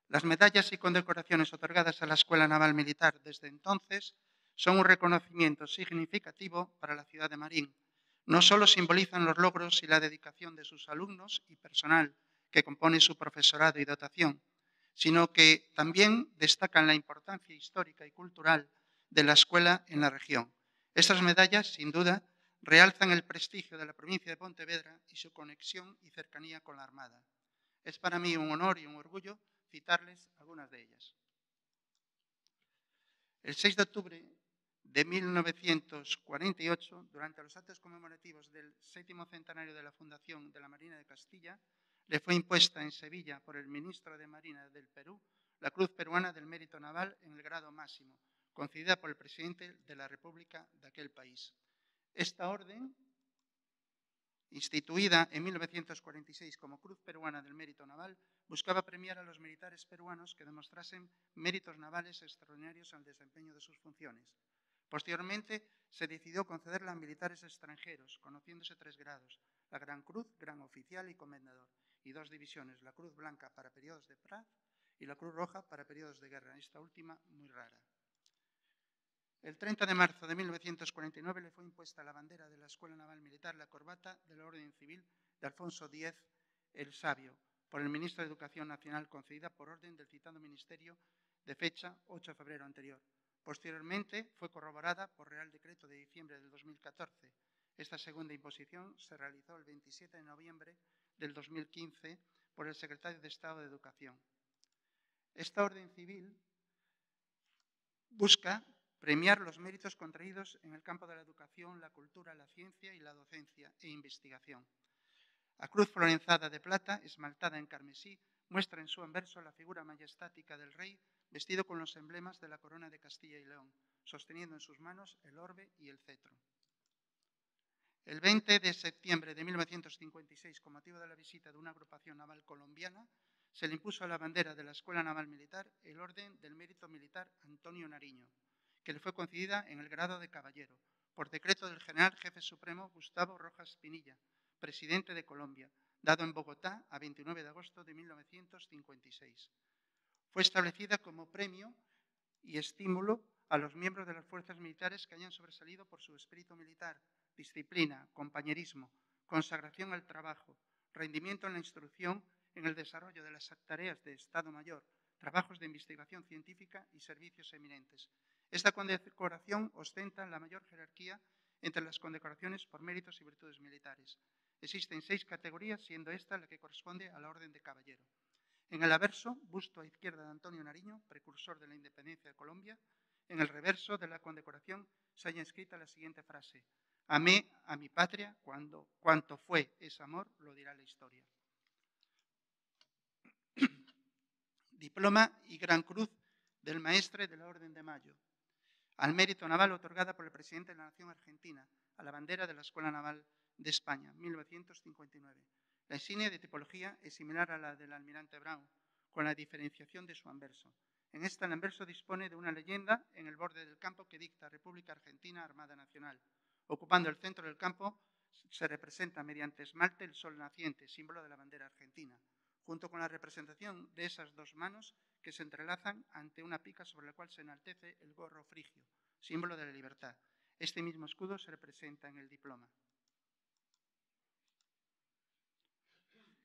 Las medallas y condecoraciones otorgadas a la Escuela Naval Militar desde entonces son un reconocimiento significativo para la ciudad de Marín. No solo simbolizan los logros y la dedicación de sus alumnos y personal que compone su profesorado y dotación, sino que también destacan la importancia histórica y cultural de la escuela en la región. Estas medallas, sin duda, realzan el prestigio de la provincia de Pontevedra y su conexión y cercanía con la Armada. Es para mí un honor y un orgullo citarles algunas de ellas. El 6 de octubre de 1948, durante los actos conmemorativos del 7º centenario de la fundación de la Marina de Castilla, le fue impuesta en Sevilla por el ministro de Marina del Perú, la Cruz Peruana del Mérito Naval en el grado máximo, concedida por el presidente de la República de aquel país. Esta orden, instituida en 1946 como Cruz Peruana del Mérito Naval, buscaba premiar a los militares peruanos que demostrasen méritos navales extraordinarios en el desempeño de sus funciones. Posteriormente, se decidió concederla a militares extranjeros, conociéndose 3 grados: la Gran Cruz, Gran Oficial y Comendador, y 2 divisiones, la Cruz Blanca para periodos de paz y la Cruz Roja para periodos de guerra, esta última muy rara. El 30 de marzo de 1949 le fue impuesta la bandera de la Escuela Naval Militar, la corbata de la Orden Civil de Alfonso X el Sabio, por el ministro de Educación Nacional, concedida por orden del citado ministerio de fecha 8 de febrero anterior. Posteriormente fue corroborada por Real Decreto de diciembre del 2014. Esta segunda imposición se realizó el 27 de noviembre del 2015 por el secretario de Estado de Educación. Esta orden civil busca premiar los méritos contraídos en el campo de la educación, la cultura, la ciencia y la docencia e investigación. La cruz florenzada de plata, esmaltada en carmesí, muestra en su anverso la figura majestática del rey, vestido con los emblemas de la corona de Castilla y León, sosteniendo en sus manos el orbe y el cetro. El 20 de septiembre de 1956, con motivo de la visita de una agrupación naval colombiana, se le impuso a la bandera de la Escuela Naval Militar el Orden del Mérito Militar Antonio Nariño, que le fue concedida en el grado de caballero, por decreto del general jefe supremo Gustavo Rojas Pinilla, presidente de Colombia, dado en Bogotá a 29 de agosto de 1956. Fue establecida como premio y estímulo a los miembros de las fuerzas militares que hayan sobresalido por su espíritu militar, disciplina, compañerismo, consagración al trabajo, rendimiento en la instrucción, en el desarrollo de las tareas de Estado Mayor, trabajos de investigación científica y servicios eminentes. Esta condecoración ostenta la mayor jerarquía entre las condecoraciones por méritos y virtudes militares. Existen 6 categorías, siendo esta la que corresponde a la Orden de Caballero. En el averso, busto a izquierda de Antonio Nariño, precursor de la independencia de Colombia. En el reverso de la condecoración se halla inscrita la siguiente frase: amé a mi patria cuanto fue ese amor, lo dirá la historia. Diploma y Gran Cruz del Maestre de la Orden de Mayo. Al mérito naval otorgada por el presidente de la Nación Argentina, a la bandera de la Escuela Naval de España, 1959. La insignia de tipología es similar a la del almirante Brown, con la diferenciación de su anverso. En esta, el anverso dispone de una leyenda en el borde del campo que dicta República Argentina, Armada Nacional. Ocupando el centro del campo se representa mediante esmalte el sol naciente, símbolo de la bandera argentina, junto con la representación de esas 2 manos que se entrelazan ante una pica sobre la cual se enaltece el gorro frigio, símbolo de la libertad. Este mismo escudo se representa en el diploma.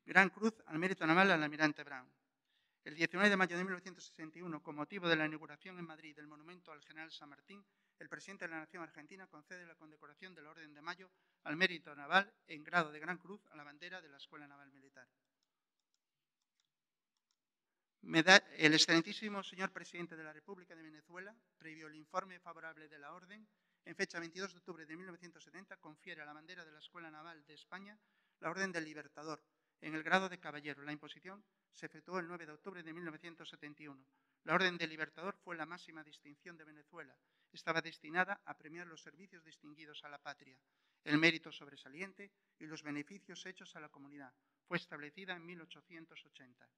Gran Cruz al mérito naval al almirante Brown. El 19 de mayo de 1961, con motivo de la inauguración en Madrid del monumento al general San Martín, el presidente de la Nación Argentina concede la condecoración de la Orden de Mayo al mérito naval en grado de Gran Cruz a la bandera de la Escuela Naval Militar. El excelentísimo señor presidente de la República de Venezuela, previo el informe favorable de la Orden, en fecha 22 de octubre de 1970, confiere a la bandera de la Escuela Naval de España la Orden del Libertador, en el grado de caballero. La imposición se efectuó el 9 de octubre de 1971. La Orden del Libertador fue la máxima distinción de Venezuela. Estaba destinada a premiar los servicios distinguidos a la patria, el mérito sobresaliente y los beneficios hechos a la comunidad. Fue establecida en 1880.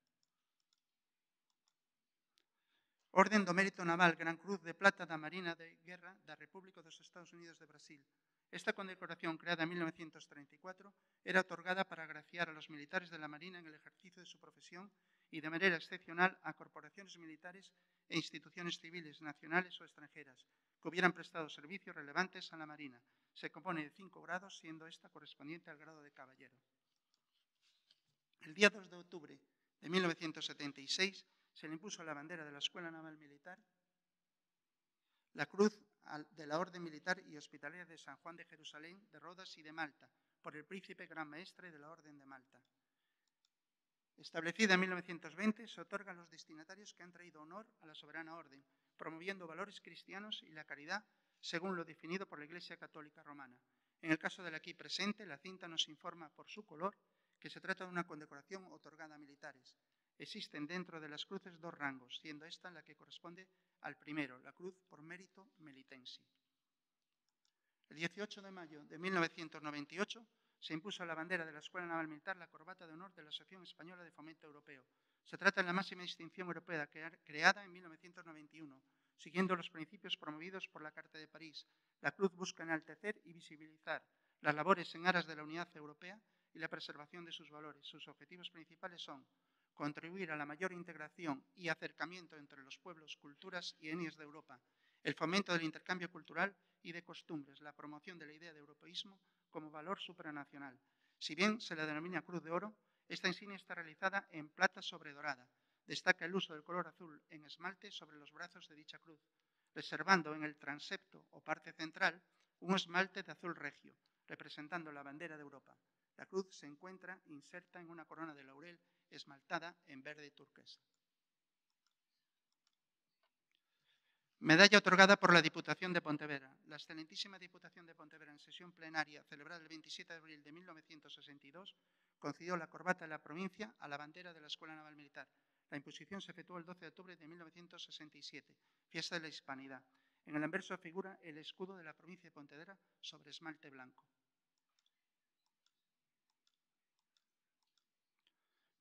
Orden do Mérito Naval Gran Cruz de Plata da Marina de Guerra da República dos Estados Unidos de Brasil. Esta condecoración, creada en 1934, era otorgada para agraciar a los militares de la Marina en el ejercicio de su profesión y de manera excepcional a corporaciones militares e instituciones civiles, nacionales o extranjeras, que hubieran prestado servicios relevantes a la Marina. Se compone de 5 grados, siendo esta correspondiente al grado de caballero. El día 2 de octubre de 1976 se le impuso a la bandera de la Escuela Naval Militar la cruz de la Orden Militar y Hospitalaria de San Juan de Jerusalén, de Rodas y de Malta, por el Príncipe Gran Maestre de la Orden de Malta. Establecida en 1920, se otorga a los destinatarios que han traído honor a la soberana orden, promoviendo valores cristianos y la caridad, según lo definido por la Iglesia Católica Romana. En el caso del aquí presente, la cinta nos informa por su color que se trata de una condecoración otorgada a militares. Existen dentro de las cruces dos rangos, siendo esta la que corresponde al primero, la cruz por mérito melitensi. El 18 de mayo de 1998 se impuso a la bandera de la Escuela Naval Militar la corbata de honor de la Asociación Española de Fomento Europeo. Se trata de la máxima distinción europea creada en 1991, siguiendo los principios promovidos por la Carta de París. La cruz busca enaltecer y visibilizar las labores en aras de la unidad europea y la preservación de sus valores. Sus objetivos principales son contribuir a la mayor integración y acercamiento entre los pueblos, culturas y etnias de Europa, el fomento del intercambio cultural y de costumbres, la promoción de la idea de europeísmo como valor supranacional. Si bien se la denomina Cruz de Oro, esta insignia está realizada en plata sobre dorada. Destaca el uso del color azul en esmalte sobre los brazos de dicha cruz, reservando en el transepto o parte central un esmalte de azul regio, representando la bandera de Europa. La cruz se encuentra inserta en una corona de laurel esmaltada en verde turquesa. Medalla otorgada por la Diputación de Pontevedra. La excelentísima Diputación de Pontevedra, en sesión plenaria celebrada el 27 de abril de 1962, concedió la corbata de la provincia a la bandera de la Escuela Naval Militar. La imposición se efectuó el 12 de octubre de 1967, fiesta de la Hispanidad. En el anverso figura el escudo de la provincia de Pontevedra sobre esmalte blanco.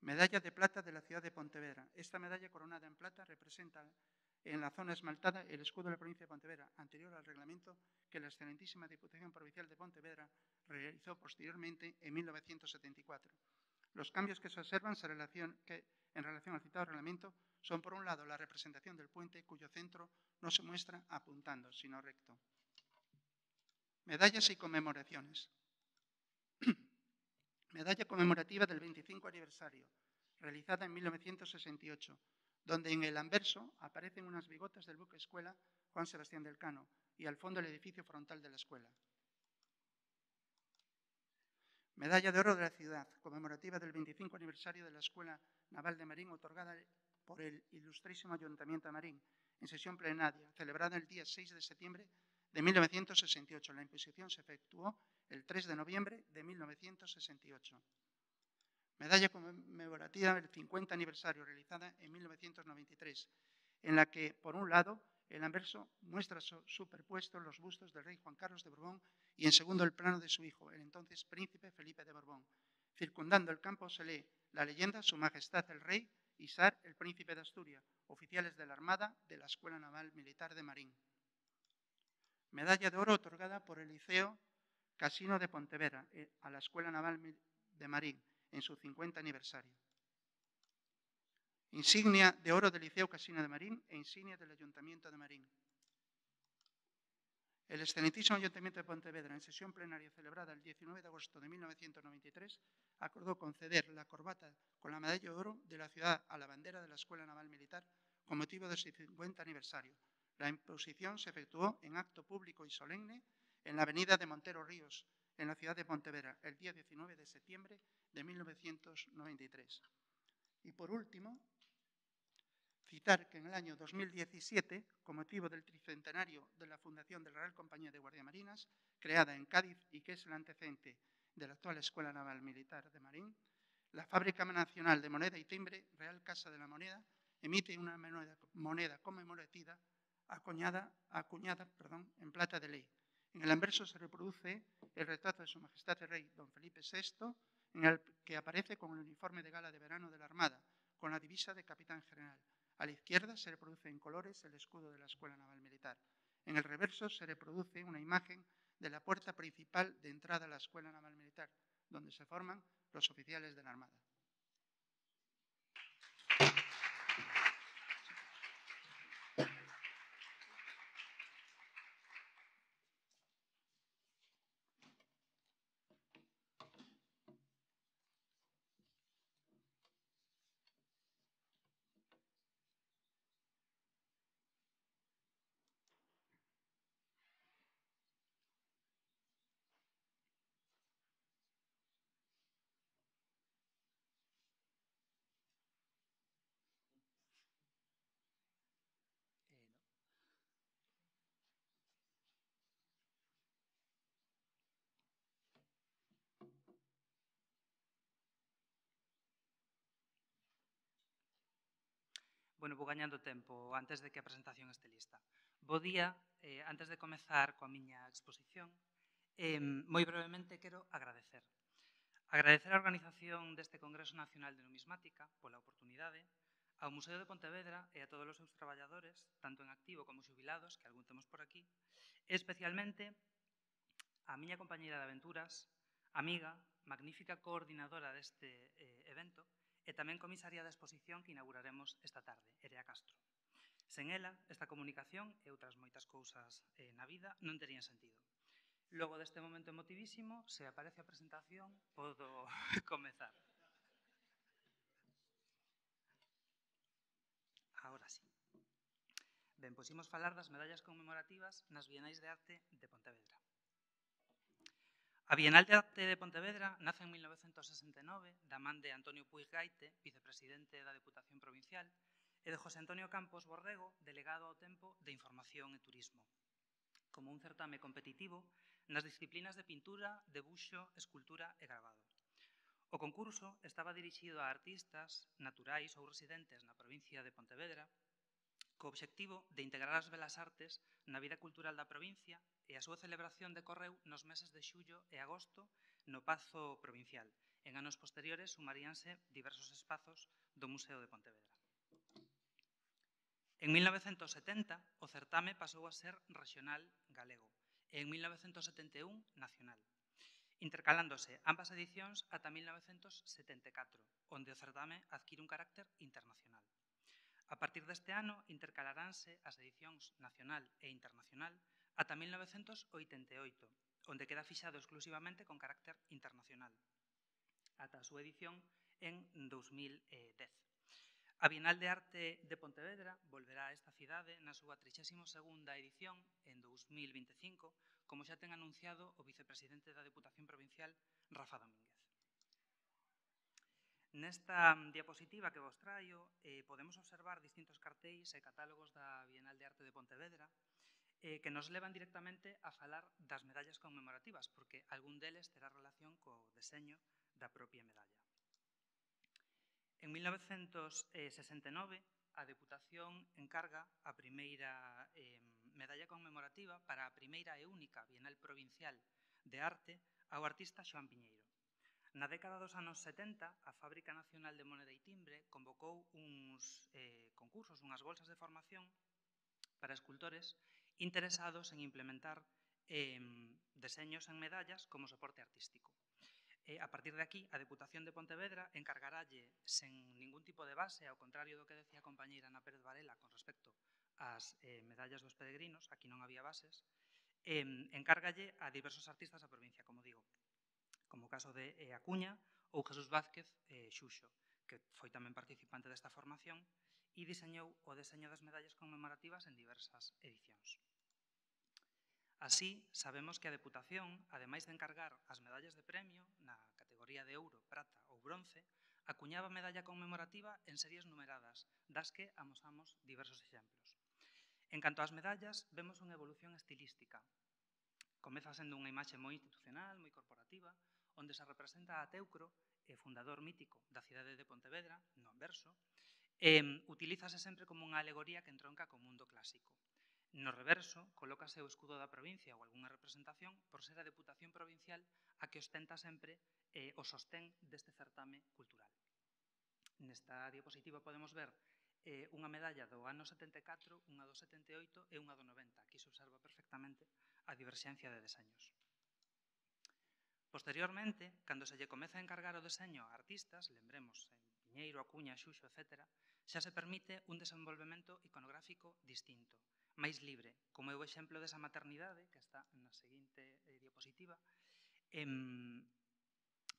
Medalla de plata de la ciudad de Pontevedra. Esta medalla coronada en plata representa en la zona esmaltada el escudo de la provincia de Pontevedra, anterior al reglamento que la excelentísima Diputación Provincial de Pontevedra realizó posteriormente en 1974. Los cambios que se observan en relación al citado reglamento son, por un lado, la representación del puente, cuyo centro no se muestra apuntando, sino recto. Medallas y conmemoraciones. Medalla conmemorativa del 25 aniversario, realizada en 1968, donde en el anverso aparecen unas bigotas del buque escuela Juan Sebastián del Cano y al fondo el edificio frontal de la escuela. Medalla de oro de la ciudad, conmemorativa del 25 aniversario de la Escuela Naval de Marín, otorgada por el Ilustrísimo Ayuntamiento de Marín, en sesión plenaria, celebrada el día 6 de septiembre de 1968. La imposición se efectuó el 3 de noviembre de 1968. Medalla conmemorativa del 50 aniversario, realizada en 1993, en la que, por un lado, el anverso muestra superpuestos los bustos del rey Juan Carlos de Borbón y, en segundo, el plano de su hijo, el entonces príncipe Felipe de Borbón. Circundando el campo se lee la leyenda Su Majestad el Rey y Sar el Príncipe de Asturias, oficiales de la Armada de la Escuela Naval Militar de Marín. Medalla de oro otorgada por el Liceo Casino de Pontevedra a la Escuela Naval de Marín en su 50 aniversario. Insignia de oro del Liceo Casino de Marín e insignia del Ayuntamiento de Marín. El excelentísimo Ayuntamiento de Pontevedra, en sesión plenaria celebrada el 19 de agosto de 1993, acordó conceder la corbata con la medalla de oro de la ciudad a la bandera de la Escuela Naval Militar con motivo de su 50 aniversario. La imposición se efectuó en acto público y solemne en la avenida de Montero Ríos, en la ciudad de Pontevedra, el día 19 de septiembre de 1993. Y por último, citar que en el año 2017, con motivo del tricentenario de la fundación de la Real Compañía de Guardiamarinas, creada en Cádiz y que es el antecedente de la actual Escuela Naval Militar de Marín, la Fábrica Nacional de Moneda y Timbre, Real Casa de la Moneda, emite una moneda conmemorativa acuñada en plata de ley. En el anverso se reproduce el retrato de Su Majestad el Rey Don Felipe VI, en el que aparece con el uniforme de gala de verano de la Armada, con la divisa de Capitán General. A la izquierda se reproduce en colores el escudo de la Escuela Naval Militar. En el reverso se reproduce una imagen de la puerta principal de entrada a la Escuela Naval Militar, donde se forman los oficiales de la Armada. Bueno, vou gañando tempo antes de que a presentación este lista. Bo día, antes de comezar coa miña exposición, moi brevemente quero agradecer. Agradecer a organización deste Congreso Nacional de Numismática pola oportunidade, ao Museo de Pontevedra e a todos os seus traballadores, tanto en activo como xubilados, que algún temos por aquí, e especialmente a miña compañeira de aventuras, amiga, magnífica coordinadora deste evento, e tamén comisaria da exposición que inauguraremos esta tarde, Erea Castro. Sen ela, esta comunicación e outras moitas cousas na vida non terían sentido. Logo deste momento emotivísimo, se aparece a presentación, podo comezar. Agora sí. Ben, pois imos falar das medallas conmemorativas nas Bienais de Arte de Pontevedra. A Bienal de Arte de Pontevedra nace en 1969 da man de Antonio Puig Gaite, vicepresidente da Deputación Provincial, e de José Antonio Campos Borrego, delegado ao tempo de Información e Turismo, como un certame competitivo nas disciplinas de pintura, debuxo, escultura e gravado. O concurso estaba dirixido a artistas naturais ou residentes na provincia de Pontevedra, co obxectivo de integrar as belas artes na vida cultural da provincia, e a súa celebración decorreu nos meses de xullo e agosto no Pazo Provincial. En anos posteriores sumaríanse diversos espazos do Museo de Pontevedra. En 1970, o certame pasou a ser regional galego e en 1971 nacional, intercalándose ambas edicións ata 1974, onde o certame adquire un carácter internacional. A partir deste ano, intercalaranse as edicións nacional e internacional ata 1988, onde queda fixado exclusivamente con carácter internacional, ata a súa edición en 2010. A Bienal de Arte de Pontevedra volverá a esta cidade na súa 32ª edición en 2025, como xa ten anunciado o vicepresidente da Deputación Provincial, Rafa Domínguez. Nesta diapositiva que vos traio podemos observar distintos cartéis e catálogos da Bienal de Arte de Pontevedra que nos levan directamente a falar das medallas conmemorativas, porque algún deles terá relación co deseño da propia medalla. En 1969, a Deputación encarga a primeira medalla conmemorativa para a primeira e única Bienal Provincial de Arte ao artista Xoán Piñeiro. Na década dos anos 70, a Fábrica Nacional de Moneda e Timbre convocou uns concursos, unhas bolsas de formación para escultores interesados en implementar deseños en medallas como soporte artístico. A partir de aquí, a Deputación de Pontevedra encargaralle, sen ningún tipo de base, ao contrario do que decía a compañeira Ana Pérez Varela con respecto ás medallas dos peregrinos, aquí non había bases, encárgalle a diversos artistas da provincia, como digo, como o caso de Acuña ou Jesús Vázquez Xuxo, que foi tamén participante desta formación e diseñou o deseño das medallas conmemorativas en diversas edicións. Así, sabemos que a Deputación, ademais de encargar as medallas de premio na categoría de ouro, prata ou bronce, acuñaba medalla conmemorativa en series numeradas, das que amosamos diversos exemplos. En canto ás medallas, vemos unha evolución estilística. Comeza sendo unha imaxe moi institucional, moi corporativa, onde se representa a Teucro, fundador mítico da cidade de Pontevedra, no anverso, utilízase sempre como unha alegoría que entronca co mundo clásico. No reverso, colócase o escudo da provincia ou algunha representación por ser a Deputación Provincial a que ostenta sempre o sostén deste certame cultural. Nesta diapositiva podemos ver unha medalla do ano 74, unha do 78 e unha do 90. Aquí se observa perfectamente a diverxencia de deseños. Posteriormente, cando se lle comeza a encargar o deseño a artistas, lembremos Piñeiro, Acuña, Xuxo, etc., xa se permite un desenvolvemento iconográfico distinto, máis libre, como é o exemplo desa maternidade, que está na seguinte diapositiva,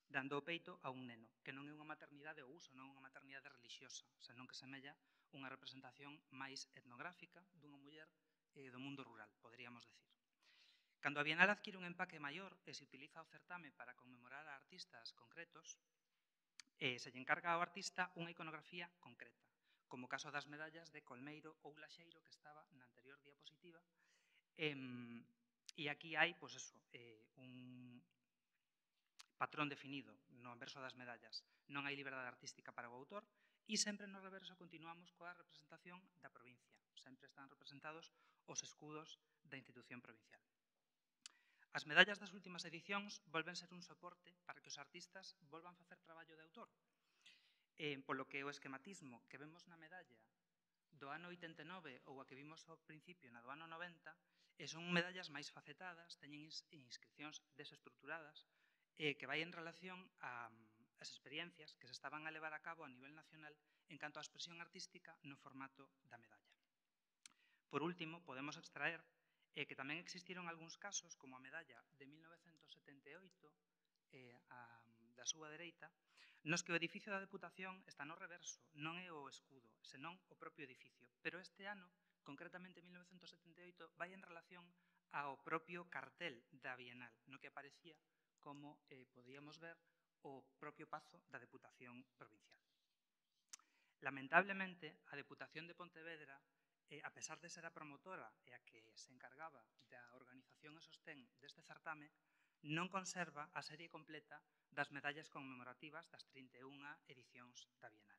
dando o peito a un neno, que non é unha maternidade ao uso, non é unha maternidade religiosa, senón que semella unha representación máis etnográfica dunha muller do mundo rural, poderíamos decir. Cando a Bienal adquire un empaque maior e se utiliza o certame para conmemorar a artistas concretos, se lle encarga ao artista unha iconografía concreta, como o caso das medallas de Colmeiro ou Laxeiro, que estaba na anterior diapositiva, e aquí hai, pois eso, un patrón definido no anverso das medallas. Non hai liberdade artística para o autor e sempre no reverso continuamos coa representación da provincia. Sempre están representados os escudos da institución provincial. As medallas das últimas edicións volven ser un soporte para que os artistas volvan a facer traballo de autor. Polo que o esquematismo que vemos na medalla do ano 89 ou a que vimos ao principio na do ano 90 son medallas máis facetadas, teñen inscripcións desestructuradas que vai en relación ás experiencias que se estaban a levar a cabo a nivel nacional en canto á expresión artística no formato da medalla. Por último, podemos extraer que tamén existiron algúns casos, como a medalla de 1978, da súa dereita, nos que o edificio da Deputación está no reverso, non é o escudo, senón o propio edificio. Pero este ano, concretamente 1978, vai en relación ao propio cartel da Bienal, no que aparecía, como podíamos ver, o propio pazo da Deputación Provincial. Lamentablemente, a Deputación de Pontevedra, a pesar de ser a promotora e a que se encargaba da organización e sostén deste certame, non conserva a serie completa das medallas conmemorativas das 31 edicións da Bienal.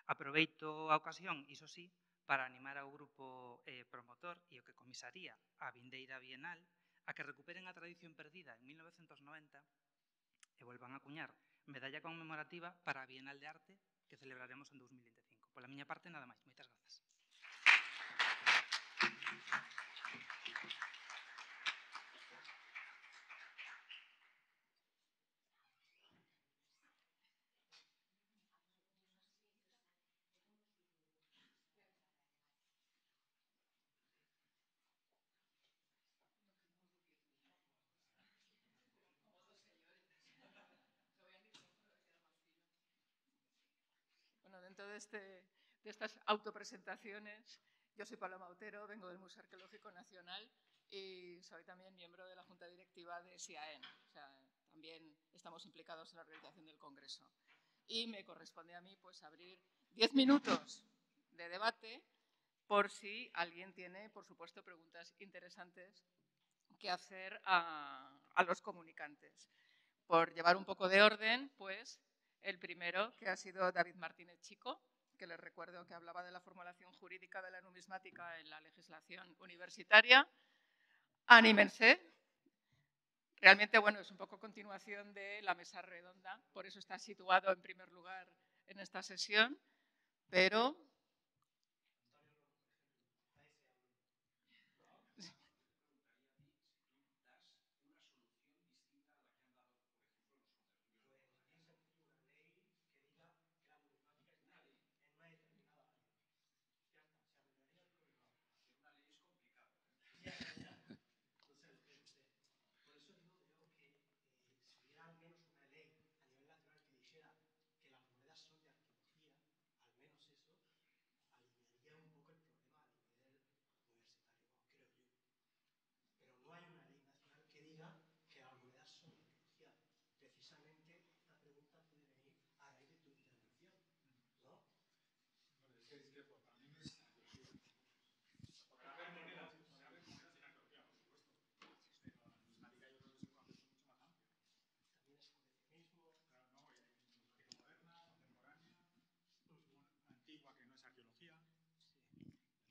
Aproveito a ocasión, iso sí, para animar ao grupo promotor e o que comisaría a vindeira Bienal a que recuperen a tradición perdida en 1990 e volvan a cuñar medalla conmemorativa para a Bienal de Arte que celebraremos en 2025. Pola miña parte, nada máis. Moitas grazas. Bueno, dentro de estas autopresentaciones, yo soy Paloma Otero, vengo del Museo Arqueológico Nacional y soy también miembro de la Junta Directiva de SIAEN. O sea, también estamos implicados en la organización del Congreso. Y me corresponde a mí pues abrir 10 minutos de debate por si alguien tiene, por supuesto, preguntas interesantes que hacer a los comunicantes. Por llevar un poco de orden, pues el primero, que ha sido David Martínez Chico, que les recuerdo que hablaba de la formulación jurídica de la numismática en la legislación universitaria. Anímense. Realmente, bueno, es un poco continuación de la mesa redonda, por eso está situado en primer lugar en esta sesión, pero...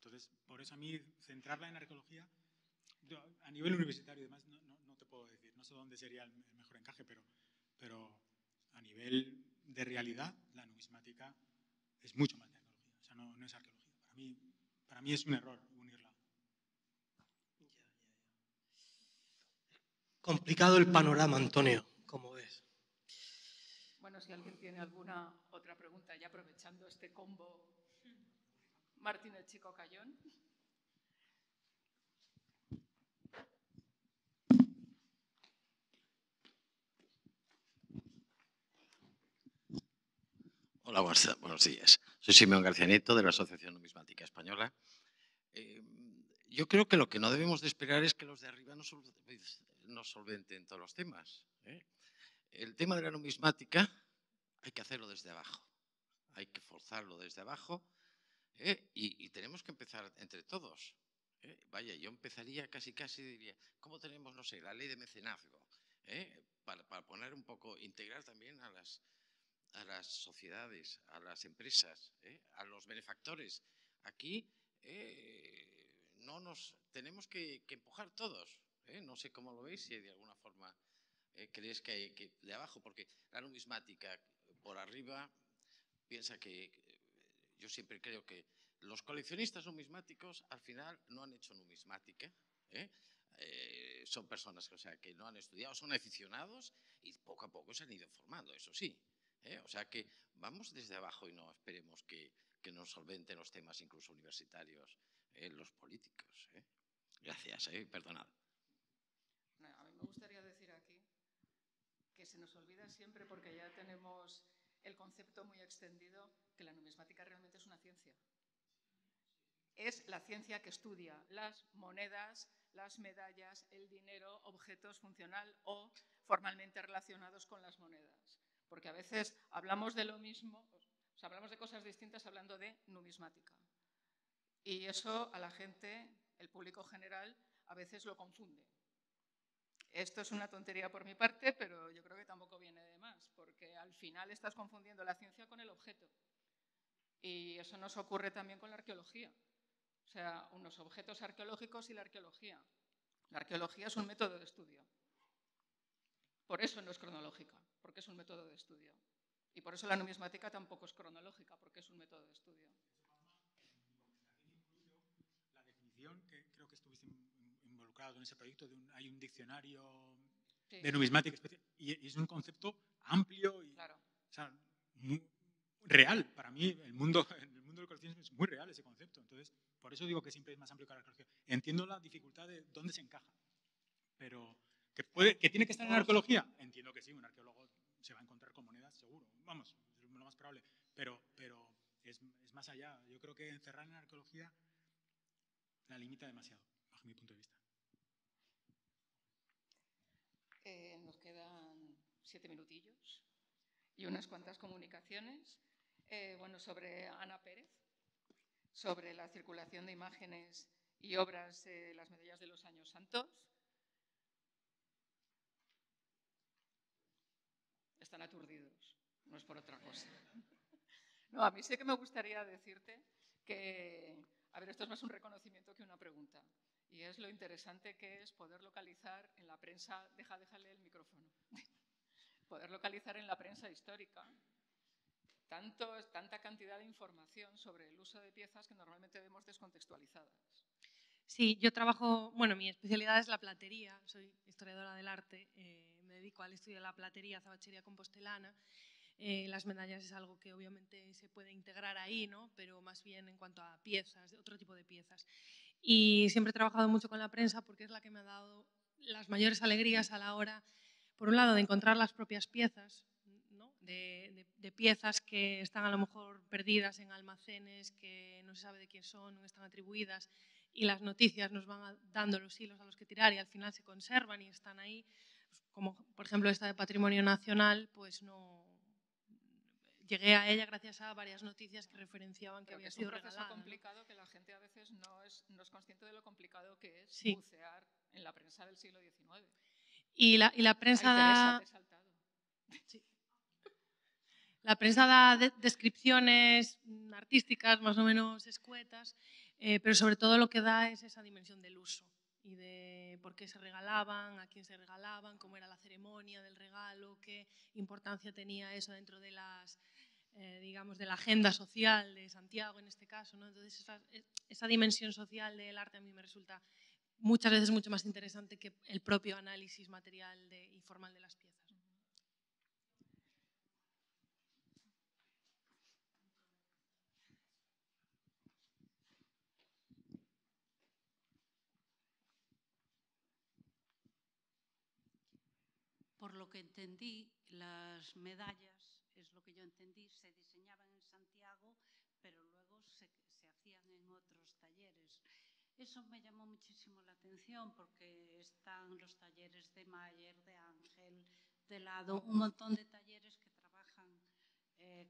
Entonces, por eso a mí centrarla en arqueología, a nivel universitario y demás, no te puedo decir, no sé dónde sería el mejor encaje, pero a nivel de realidad, la numismática es mucho más de arqueología, o sea, no es arqueología. Para mí es un error unirla. Complicado el panorama, Antonio, como ves. Bueno, si alguien tiene alguna otra pregunta, ya aprovechando este combo Martínez Chico Cayón. Hola, buenos días. Soy Simeón García Nieto, de la Asociación Numismática Española. Yo creo que lo que no debemos de esperar es que los de arriba nos solventen todos los temas. El tema de la numismática hay que hacerlo desde abajo. Hay que forzarlo desde abajo y tenemos que empezar entre todos. Vaya, yo empezaría casi diría, ¿cómo tenemos, no sé, la ley de mecenazgo? Para poner un poco, integrar también a a las sociedades, a las empresas, a los benefactores. Aquí no nos tenemos que empujar todos. No sé cómo lo veis, si de alguna forma creéis que de abajo, porque la numismática por arriba piensa que yo siempre creo que los coleccionistas numismáticos al final no han hecho numismática, son personas que no han estudiado, son aficionados y poco a poco se han ido formando, eso sí. O sea que vamos desde abajo y no esperemos que nos solventen los temas incluso universitarios los políticos. Gracias, perdonad. A mí me gustaría decir aquí que se nos olvida siempre, porque ya tenemos el concepto muy extendido, que la numismática realmente es una ciencia. Es la ciencia que estudia las monedas, las medallas, el dinero, objetos funcional o formalmente relacionados con las monedas. Porque a veces hablamos de lo mismo, o sea, hablamos de cosas distintas hablando de numismática. Y eso a la gente, el público general, a veces lo confunde. Esto es una tontería por mi parte, pero yo creo que tampoco viene de más, porque al final estás confundiendo la ciencia con el objeto. Y eso nos ocurre también con la arqueología. O sea, unos objetos arqueológicos y la arqueología. La arqueología es un método de estudio. Por eso no es cronológica, porque es un método de estudio. Y por eso la numismática tampoco es cronológica, porque es un método de estudio. La definición, que creo que estuviste involucrado en ese proyecto, hay un diccionario de numismática especial, y es un concepto amplio y claro. O sea, real. Para mí, en el mundo del coleccionismo es muy real ese concepto. Entonces, por eso digo que siempre es más amplio que la arqueología. Entiendo la dificultad de dónde se encaja, pero ¿que tiene que estar en la arqueología? Entiendo que sí, un arqueólogo se va a encontrar con monedas, seguro. Vamos, es lo más probable. Pero es más allá. Yo creo que encerrar en la arqueología la limita demasiado, bajo mi punto de vista. Nos quedan 7 minutillos y unas cuantas comunicaciones. Bueno, sobre Ana Pérez, sobre la circulación de imágenes y obras de las medallas de los años santos. Están aturdidos, no es por otra cosa. No, a mí sí que me gustaría decirte que, a ver, esto es más un reconocimiento que una pregunta, y es lo interesante que es poder localizar en la prensa, déjale el micrófono, poder localizar en la prensa histórica tanta cantidad de información sobre el uso de piezas que normalmente vemos descontextualizadas. Sí, yo trabajo, bueno, mi especialidad es la platería, soy historiadora del arte, me dedico al estudio de la platería, azabachería compostelana. Las medallas es algo que obviamente se puede integrar ahí, ¿no? Pero más bien en cuanto a piezas, otro tipo de piezas. Y siempre he trabajado mucho con la prensa porque es la que me ha dado las mayores alegrías a la hora, por un lado, de encontrar las propias piezas, ¿no? de piezas que están a lo mejor perdidas en almacenes, que no se sabe de quién son, no están atribuidas, y las noticias nos van dando los hilos a los que tirar y al final se conservan y están ahí, pues, como por ejemplo esta de Patrimonio Nacional, pues no llegué a ella gracias a varias noticias que referenciaban que había sido regalada. Es un proceso complicado, ¿no? Que la gente a veces no es consciente de lo complicado que es sí. bucear en la prensa del siglo XIX. Y la prensa da... Sí. La prensa da descripciones artísticas más o menos escuetas, pero sobre todo lo que da es esa dimensión del uso y de por qué se regalaban, a quién se regalaban, cómo era la ceremonia del regalo, qué importancia tenía eso dentro de las, digamos, de la agenda social de Santiago en este caso, ¿no? Entonces esa dimensión social del arte a mí me resulta muchas veces mucho más interesante que el propio análisis material y formal de las piezas. Por lo que entendí, las medallas, es lo que yo entendí, se diseñaban en Santiago, pero luego se hacían en otros talleres. Eso me llamó muchísimo la atención porque están los talleres de Mayer, de Ángel, de Lado, un montón de talleres que trabajan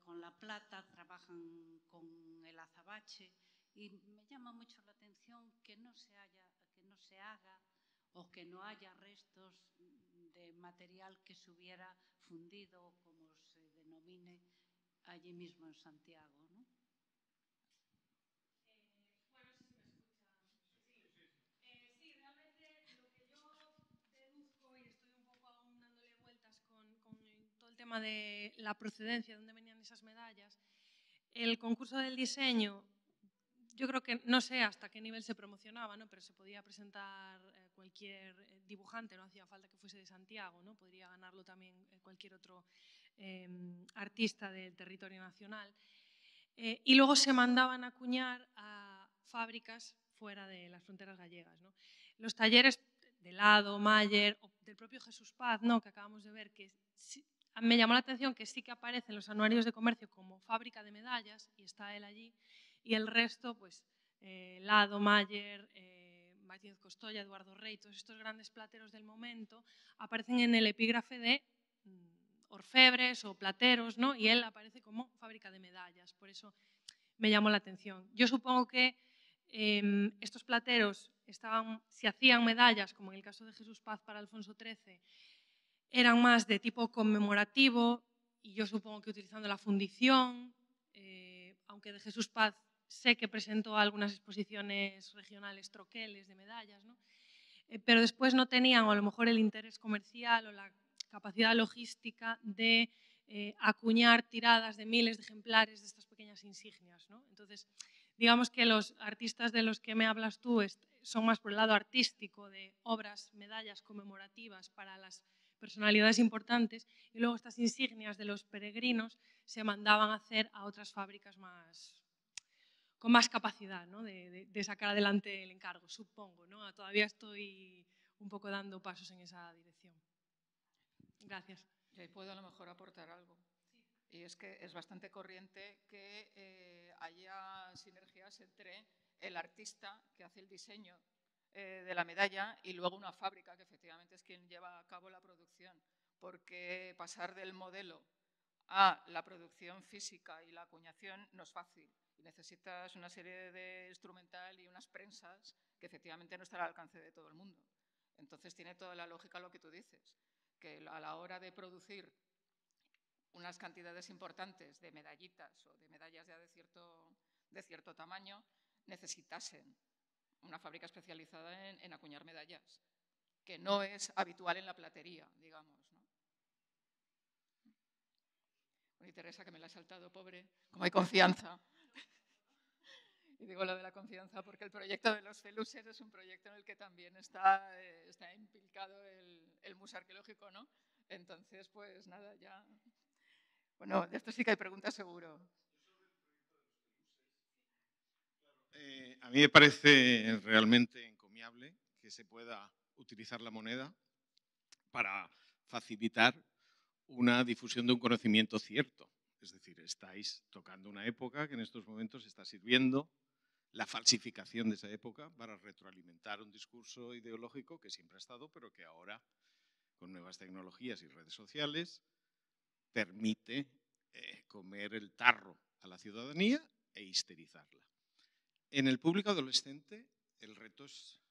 con la plata, trabajan con el azabache, y me llama mucho la atención que no se haga o que no haya restos de material que se hubiera fundido, como se denomine, allí mismo en Santiago, ¿no? Sí, realmente lo que yo deduzco, y estoy un poco aún dándole vueltas con todo el tema de la procedencia, de dónde venían esas medallas, el concurso del diseño, yo creo que no sé hasta qué nivel se promocionaba, ¿no? Pero se podía presentar cualquier dibujante, no hacía falta que fuese de Santiago, ¿no? Podría ganarlo también cualquier otro artista del territorio nacional. Y luego se mandaban a acuñar a fábricas fuera de las fronteras gallegas, ¿no? Los talleres de Lado, Mayer, o del propio Jesús Paz, ¿no? Que acabamos de ver, que sí, me llamó la atención que sí que aparece en los anuarios de comercio como fábrica de medallas, y está él allí, y el resto, pues, Lado, Mayer, Martínez Costoya, Eduardo Rey, todos estos grandes plateros del momento, aparecen en el epígrafe de orfebres o plateros, ¿no? Y él aparece como fábrica de medallas, por eso me llamó la atención. Yo supongo que estos plateros si hacían medallas, como en el caso de Jesús Paz para Alfonso XIII, eran más de tipo conmemorativo, y yo supongo que utilizando la fundición, aunque de Jesús Paz sé que presentó algunas exposiciones regionales troqueles de medallas, ¿no? Pero después no tenían, o a lo mejor, el interés comercial o la capacidad logística de acuñar tiradas de miles de ejemplares de estas pequeñas insignias, ¿no? Entonces, digamos que los artistas de los que me hablas tú son más por el lado artístico, de obras, medallas conmemorativas para las personalidades importantes, y luego estas insignias de los peregrinos se mandaban a hacer a otras fábricas con más capacidad, ¿no? de sacar adelante el encargo, supongo, ¿no? Todavía estoy un poco dando pasos en esa dirección. Gracias. Y ahí puedo a lo mejor aportar algo. Y es que es bastante corriente que haya sinergias entre el artista que hace el diseño de la medalla y luego una fábrica que efectivamente es quien lleva a cabo la producción. Porque pasar del modelo a la producción física y la acuñación no es fácil. Y necesitas una serie de instrumental y unas prensas que efectivamente no están al alcance de todo el mundo. Entonces tiene toda la lógica lo que tú dices, que a la hora de producir unas cantidades importantes de medallitas o de medallas ya de cierto tamaño, necesitasen una fábrica especializada en acuñar medallas, que no es habitual en la platería, digamos, ¿no? Bueno, y Teresa, que me la ha saltado, pobre, como hay confianza. Y digo lo de la confianza porque el proyecto de los Feluses es un proyecto en el que también está implicado el Museo Arqueológico, ¿no? Entonces, pues nada, ya... Bueno, de esto sí que hay preguntas seguro. A mí me parece realmente encomiable que se pueda utilizar la moneda para facilitar una difusión de un conocimiento cierto. Es decir, estáis tocando una época que en estos momentos está sirviendo la falsificación de esa época para retroalimentar un discurso ideológico que siempre ha estado, pero que ahora, con nuevas tecnologías y redes sociales, permite comer el tarro a la ciudadanía e histerizarla. En el público adolescente el reto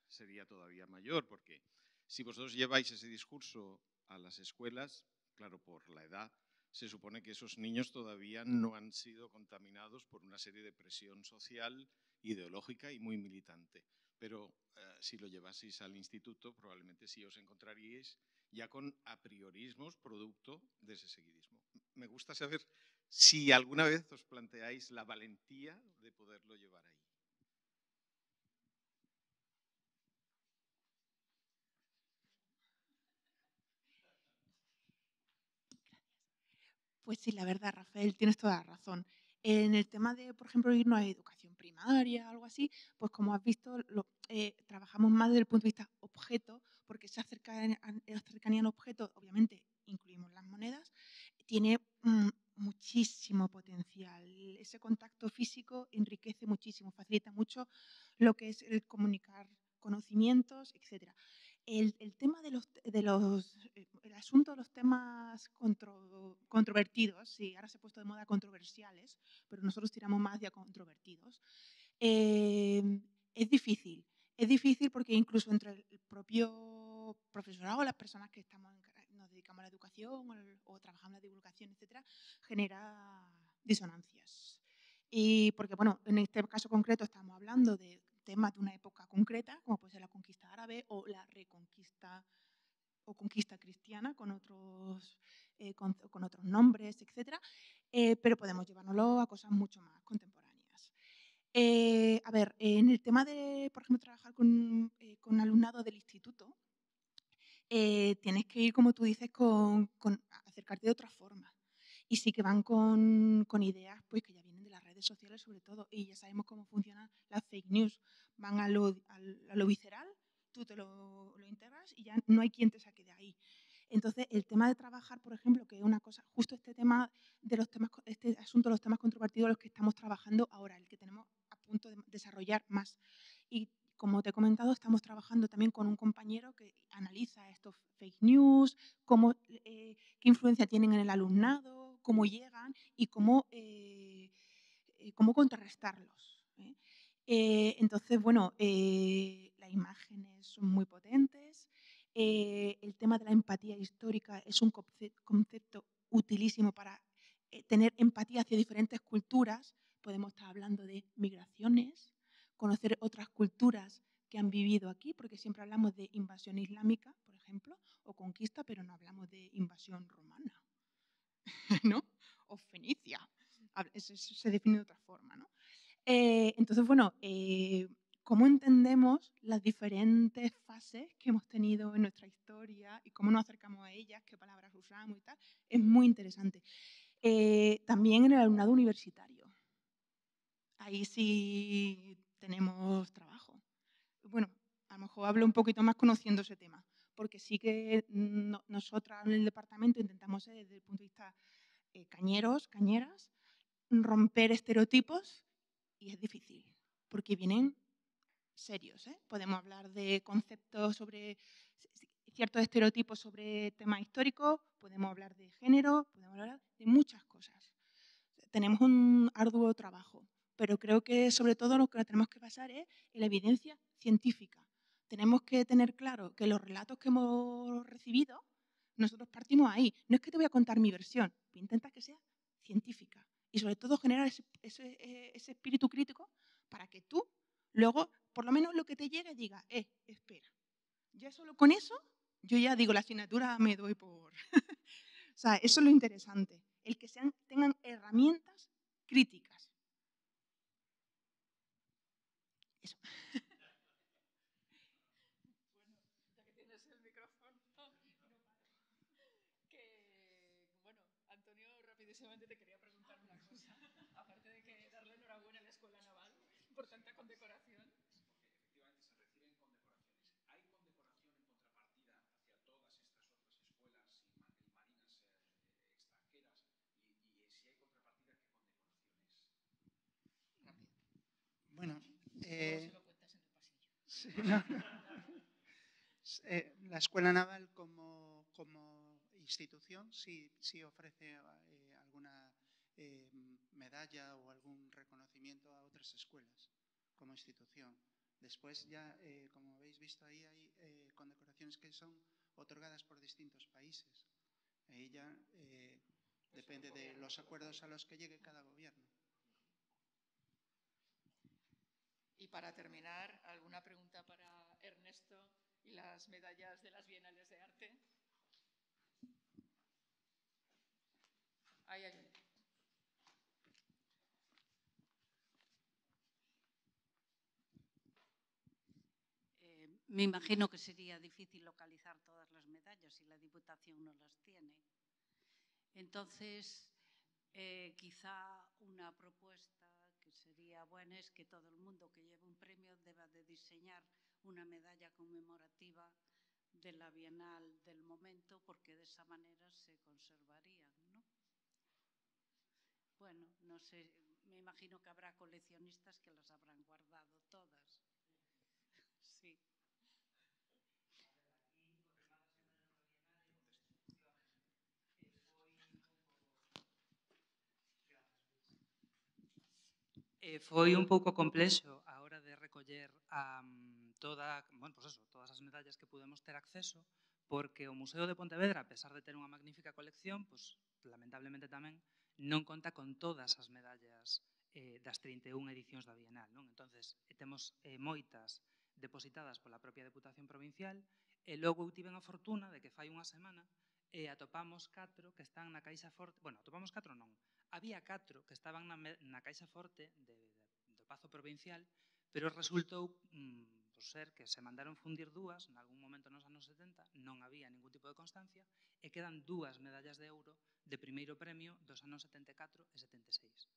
sería todavía mayor, porque si vosotros lleváis ese discurso a las escuelas, claro, por la edad, se supone que esos niños todavía no han sido contaminados por una serie de presión social, ideológica y muy militante. Pero si lo llevaseis al instituto, probablemente sí os encontraríais ya con apriorismos producto de ese seguidismo. Me gusta saber si alguna vez os planteáis la valentía de poderlo llevar ahí. Pues sí, la verdad, Rafael, tienes toda la razón. En el tema de, por ejemplo, irnos a educación primaria, algo así, pues como has visto, trabajamos más desde el punto de vista objeto, porque esa cercanía al objeto, obviamente, incluimos las monedas, tiene muchísimo potencial. Ese contacto físico enriquece muchísimo, facilita mucho lo que es el comunicar conocimientos, etc. El tema el asunto de los temas controvertidos, sí, ahora se ha puesto de moda controversiales, pero nosotros tiramos más de controvertidos, es difícil. Es difícil porque incluso entre el propio profesorado, las personas que nos dedicamos a la educación o trabajamos en la divulgación, etcétera, genera disonancias. Y porque, bueno, en este caso concreto estamos hablando de temas de una época concreta, como puede ser la conquista árabe o la reconquista o conquista cristiana con otros nombres, etc. Pero podemos llevárnoslo a cosas mucho más contemporáneas. A ver, en el tema de, por ejemplo, trabajar con alumnado del instituto, tienes que ir, como tú dices, acercarte de otra forma. Y sí que van con ideas pues, que ya vienen de las redes sociales sobre todo, y ya sabemos cómo funcionan las fake news. Van a lo visceral, tú te lo integras y ya no hay quien te saque de ahí. Entonces, el tema de trabajar, por ejemplo, que es una cosa, justo este tema de los temas, este asunto de los temas controvertidos, los que estamos trabajando ahora, el que tenemos a punto de desarrollar más. Y como te he comentado, estamos trabajando también con un compañero que analiza estos fake news, qué influencia tienen en el alumnado, cómo llegan y cómo contrarrestarlos. Entonces, bueno, las imágenes son muy potentes. El tema de la empatía histórica es un concepto utilísimo para tener empatía hacia diferentes culturas. Podemos estar hablando de migraciones, conocer otras culturas que han vivido aquí, porque siempre hablamos de invasión islámica, por ejemplo, o conquista, pero no hablamos de invasión romana, ¿no? O fenicia. Se define de otra forma, ¿no? Entonces, bueno, cómo entendemos las diferentes fases que hemos tenido en nuestra historia y cómo nos acercamos a ellas, qué palabras usamos y tal, es muy interesante. También en el alumnado universitario. Ahí sí tenemos trabajo. Bueno, a lo mejor hablo un poquito más conociendo ese tema, porque sí que nosotras en el departamento intentamos, desde el punto de vista cañeros, cañeras, romper estereotipos, y es difícil, porque vienen serios. Podemos hablar de conceptos sobre ciertos estereotipos sobre temas históricos, podemos hablar de género, podemos hablar de muchas cosas. Tenemos un arduo trabajo, pero creo que sobre todo lo que tenemos que basar es en la evidencia científica. Tenemos que tener claro que los relatos que hemos recibido, nosotros partimos ahí. No es que te voy a contar mi versión, voy a intentar que sea científica y sobre todo generar ese espíritu crítico para que tú luego, por lo menos lo que te llegue, diga, espera, ya solo con eso, yo ya digo, la asignatura me doy por... O sea, eso es lo interesante, el que tengan herramientas críticas. Eso. Bueno, ya que tienes el micrófono, bueno, Antonio, rapidísimamente te quería preguntar una cosa, aparte de que darle enhorabuena a la Escuela Naval por tanta condecoración. Bueno, se lo cuentas en el pasillo. Sí, no. La Escuela Naval como institución sí ofrece alguna medalla o algún reconocimiento a otras escuelas como institución. Después ya, como habéis visto ahí, hay condecoraciones que son otorgadas por distintos países. Ahí ya depende de los acuerdos a los que llegue cada gobierno. Y para terminar, ¿alguna pregunta para Ernesto y las medallas de las Bienales de Arte? Ahí hay una. Me imagino que sería difícil localizar todas las medallas y la Diputación no las tiene. Entonces, quizá una propuesta que sería buena es que todo el mundo que lleve un premio deba de diseñar una medalla conmemorativa de la Bienal del momento, porque de esa manera se conservarían, ¿no? Bueno, no sé, me imagino que habrá coleccionistas que las habrán guardado todas. Sí. Foi un pouco complexo a hora de recoller todas as medallas que pudemos ter acceso, porque o Museo de Pontevedra, a pesar de ter unha magnífica colección, lamentablemente tamén non conta con todas as medallas das 31 edicións da Bienal, non? Entonces, temos moitas depositadas pola propia Deputación Provincial e logo eu tiven a fortuna de que fai unha semana atopamos 4 que están na Caixa Forte, bueno, atopamos 4 non, había 4 que estaban na Caixa Forte do Pazo Provincial, pero resultou por ser que se mandaron fundir dúas, nalgún momento nos anos 70, non había ningún tipo de constancia, e quedan 2 medallas de ouro de primeiro premio dos anos 74 e 76.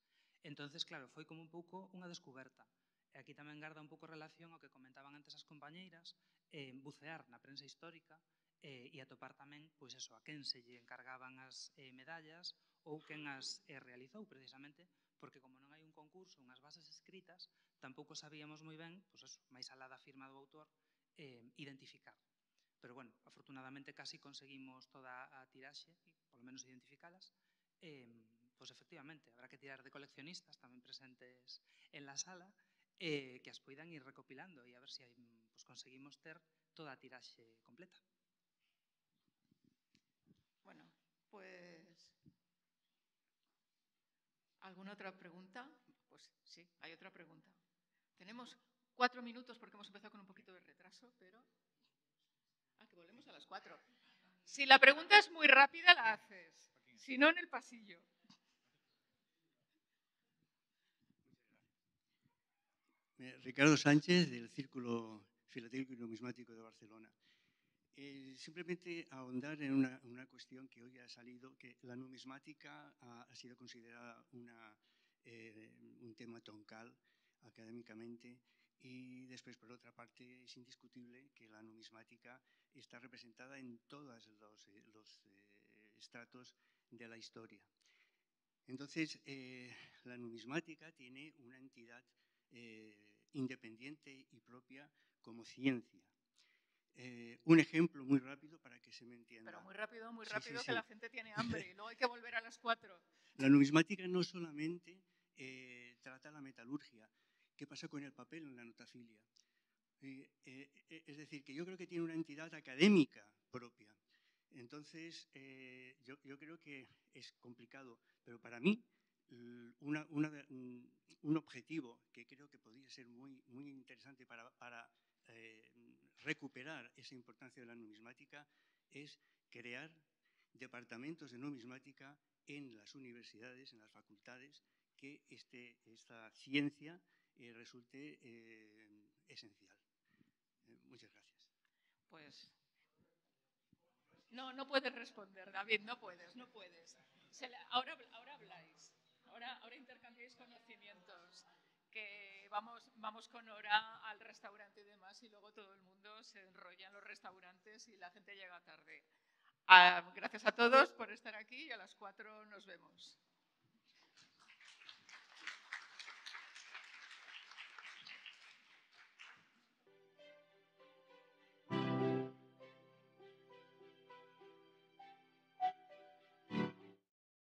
Entonces, claro, foi como un pouco unha descuberta. E aquí tamén garda un pouco relación ao que comentaban antes as compañeiras, bucear na prensa histórica e atopar tamén, pois eso, a quen se lle encargaban as medallas ou quen as realizou, precisamente, porque como non hai un concurso, unhas bases escritas, tampouco sabíamos moi ben, pois eso, máis alá da firma do autor, identificar. Pero, bueno, afortunadamente casi conseguimos toda a tiraxe, polo menos identificalas, pois efectivamente, habrá que tirar de coleccionistas tamén presentes en la sala que as poidan ir recopilando e a ver se pues, conseguimos ter toda a tiraxe completa. Bueno, pues... ¿Alguna otra pregunta? Pues sí, hay otra pregunta. Tenemos 4 minutos porque hemos empezado con un poquito de retraso, pero... que volvemos a las 4. Si la pregunta es muy rápida, la haces. Si no, en el pasillo. Ricardo Sánchez, del Círculo Filatélico y Numismático de Barcelona. Simplemente ahondar en una cuestión que hoy ha salido, que la numismática ha sido considerada un tema troncal académicamente, y después, por otra parte, es indiscutible que la numismática está representada en todos los estratos de la historia. Entonces, la numismática tiene una entidad independiente y propia como ciencia. Un ejemplo muy rápido para que se me entienda. Pero muy rápido, sí. Que la gente tiene hambre y luego hay que volver a las 4. La numismática no solamente trata la metalurgia. ¿Qué pasa con el papel en la notafilia? Es decir, que yo creo que tiene una entidad académica propia. Entonces, yo creo que es complicado, pero para mí un objetivo que creo que podría ser muy interesante para recuperar esa importancia de la numismática es crear departamentos de numismática en las universidades, en las facultades, que esta ciencia resulte esencial. Muchas gracias. Pues no puedes responder, David, no puedes. Ahora habláis, ahora intercambiáis conocimientos, que vamos con hora al restaurante y demás, y luego todo el mundo se enrolla en los restaurantes y la gente llega tarde. Gracias a todos por estar aquí y a las 4 nos vemos.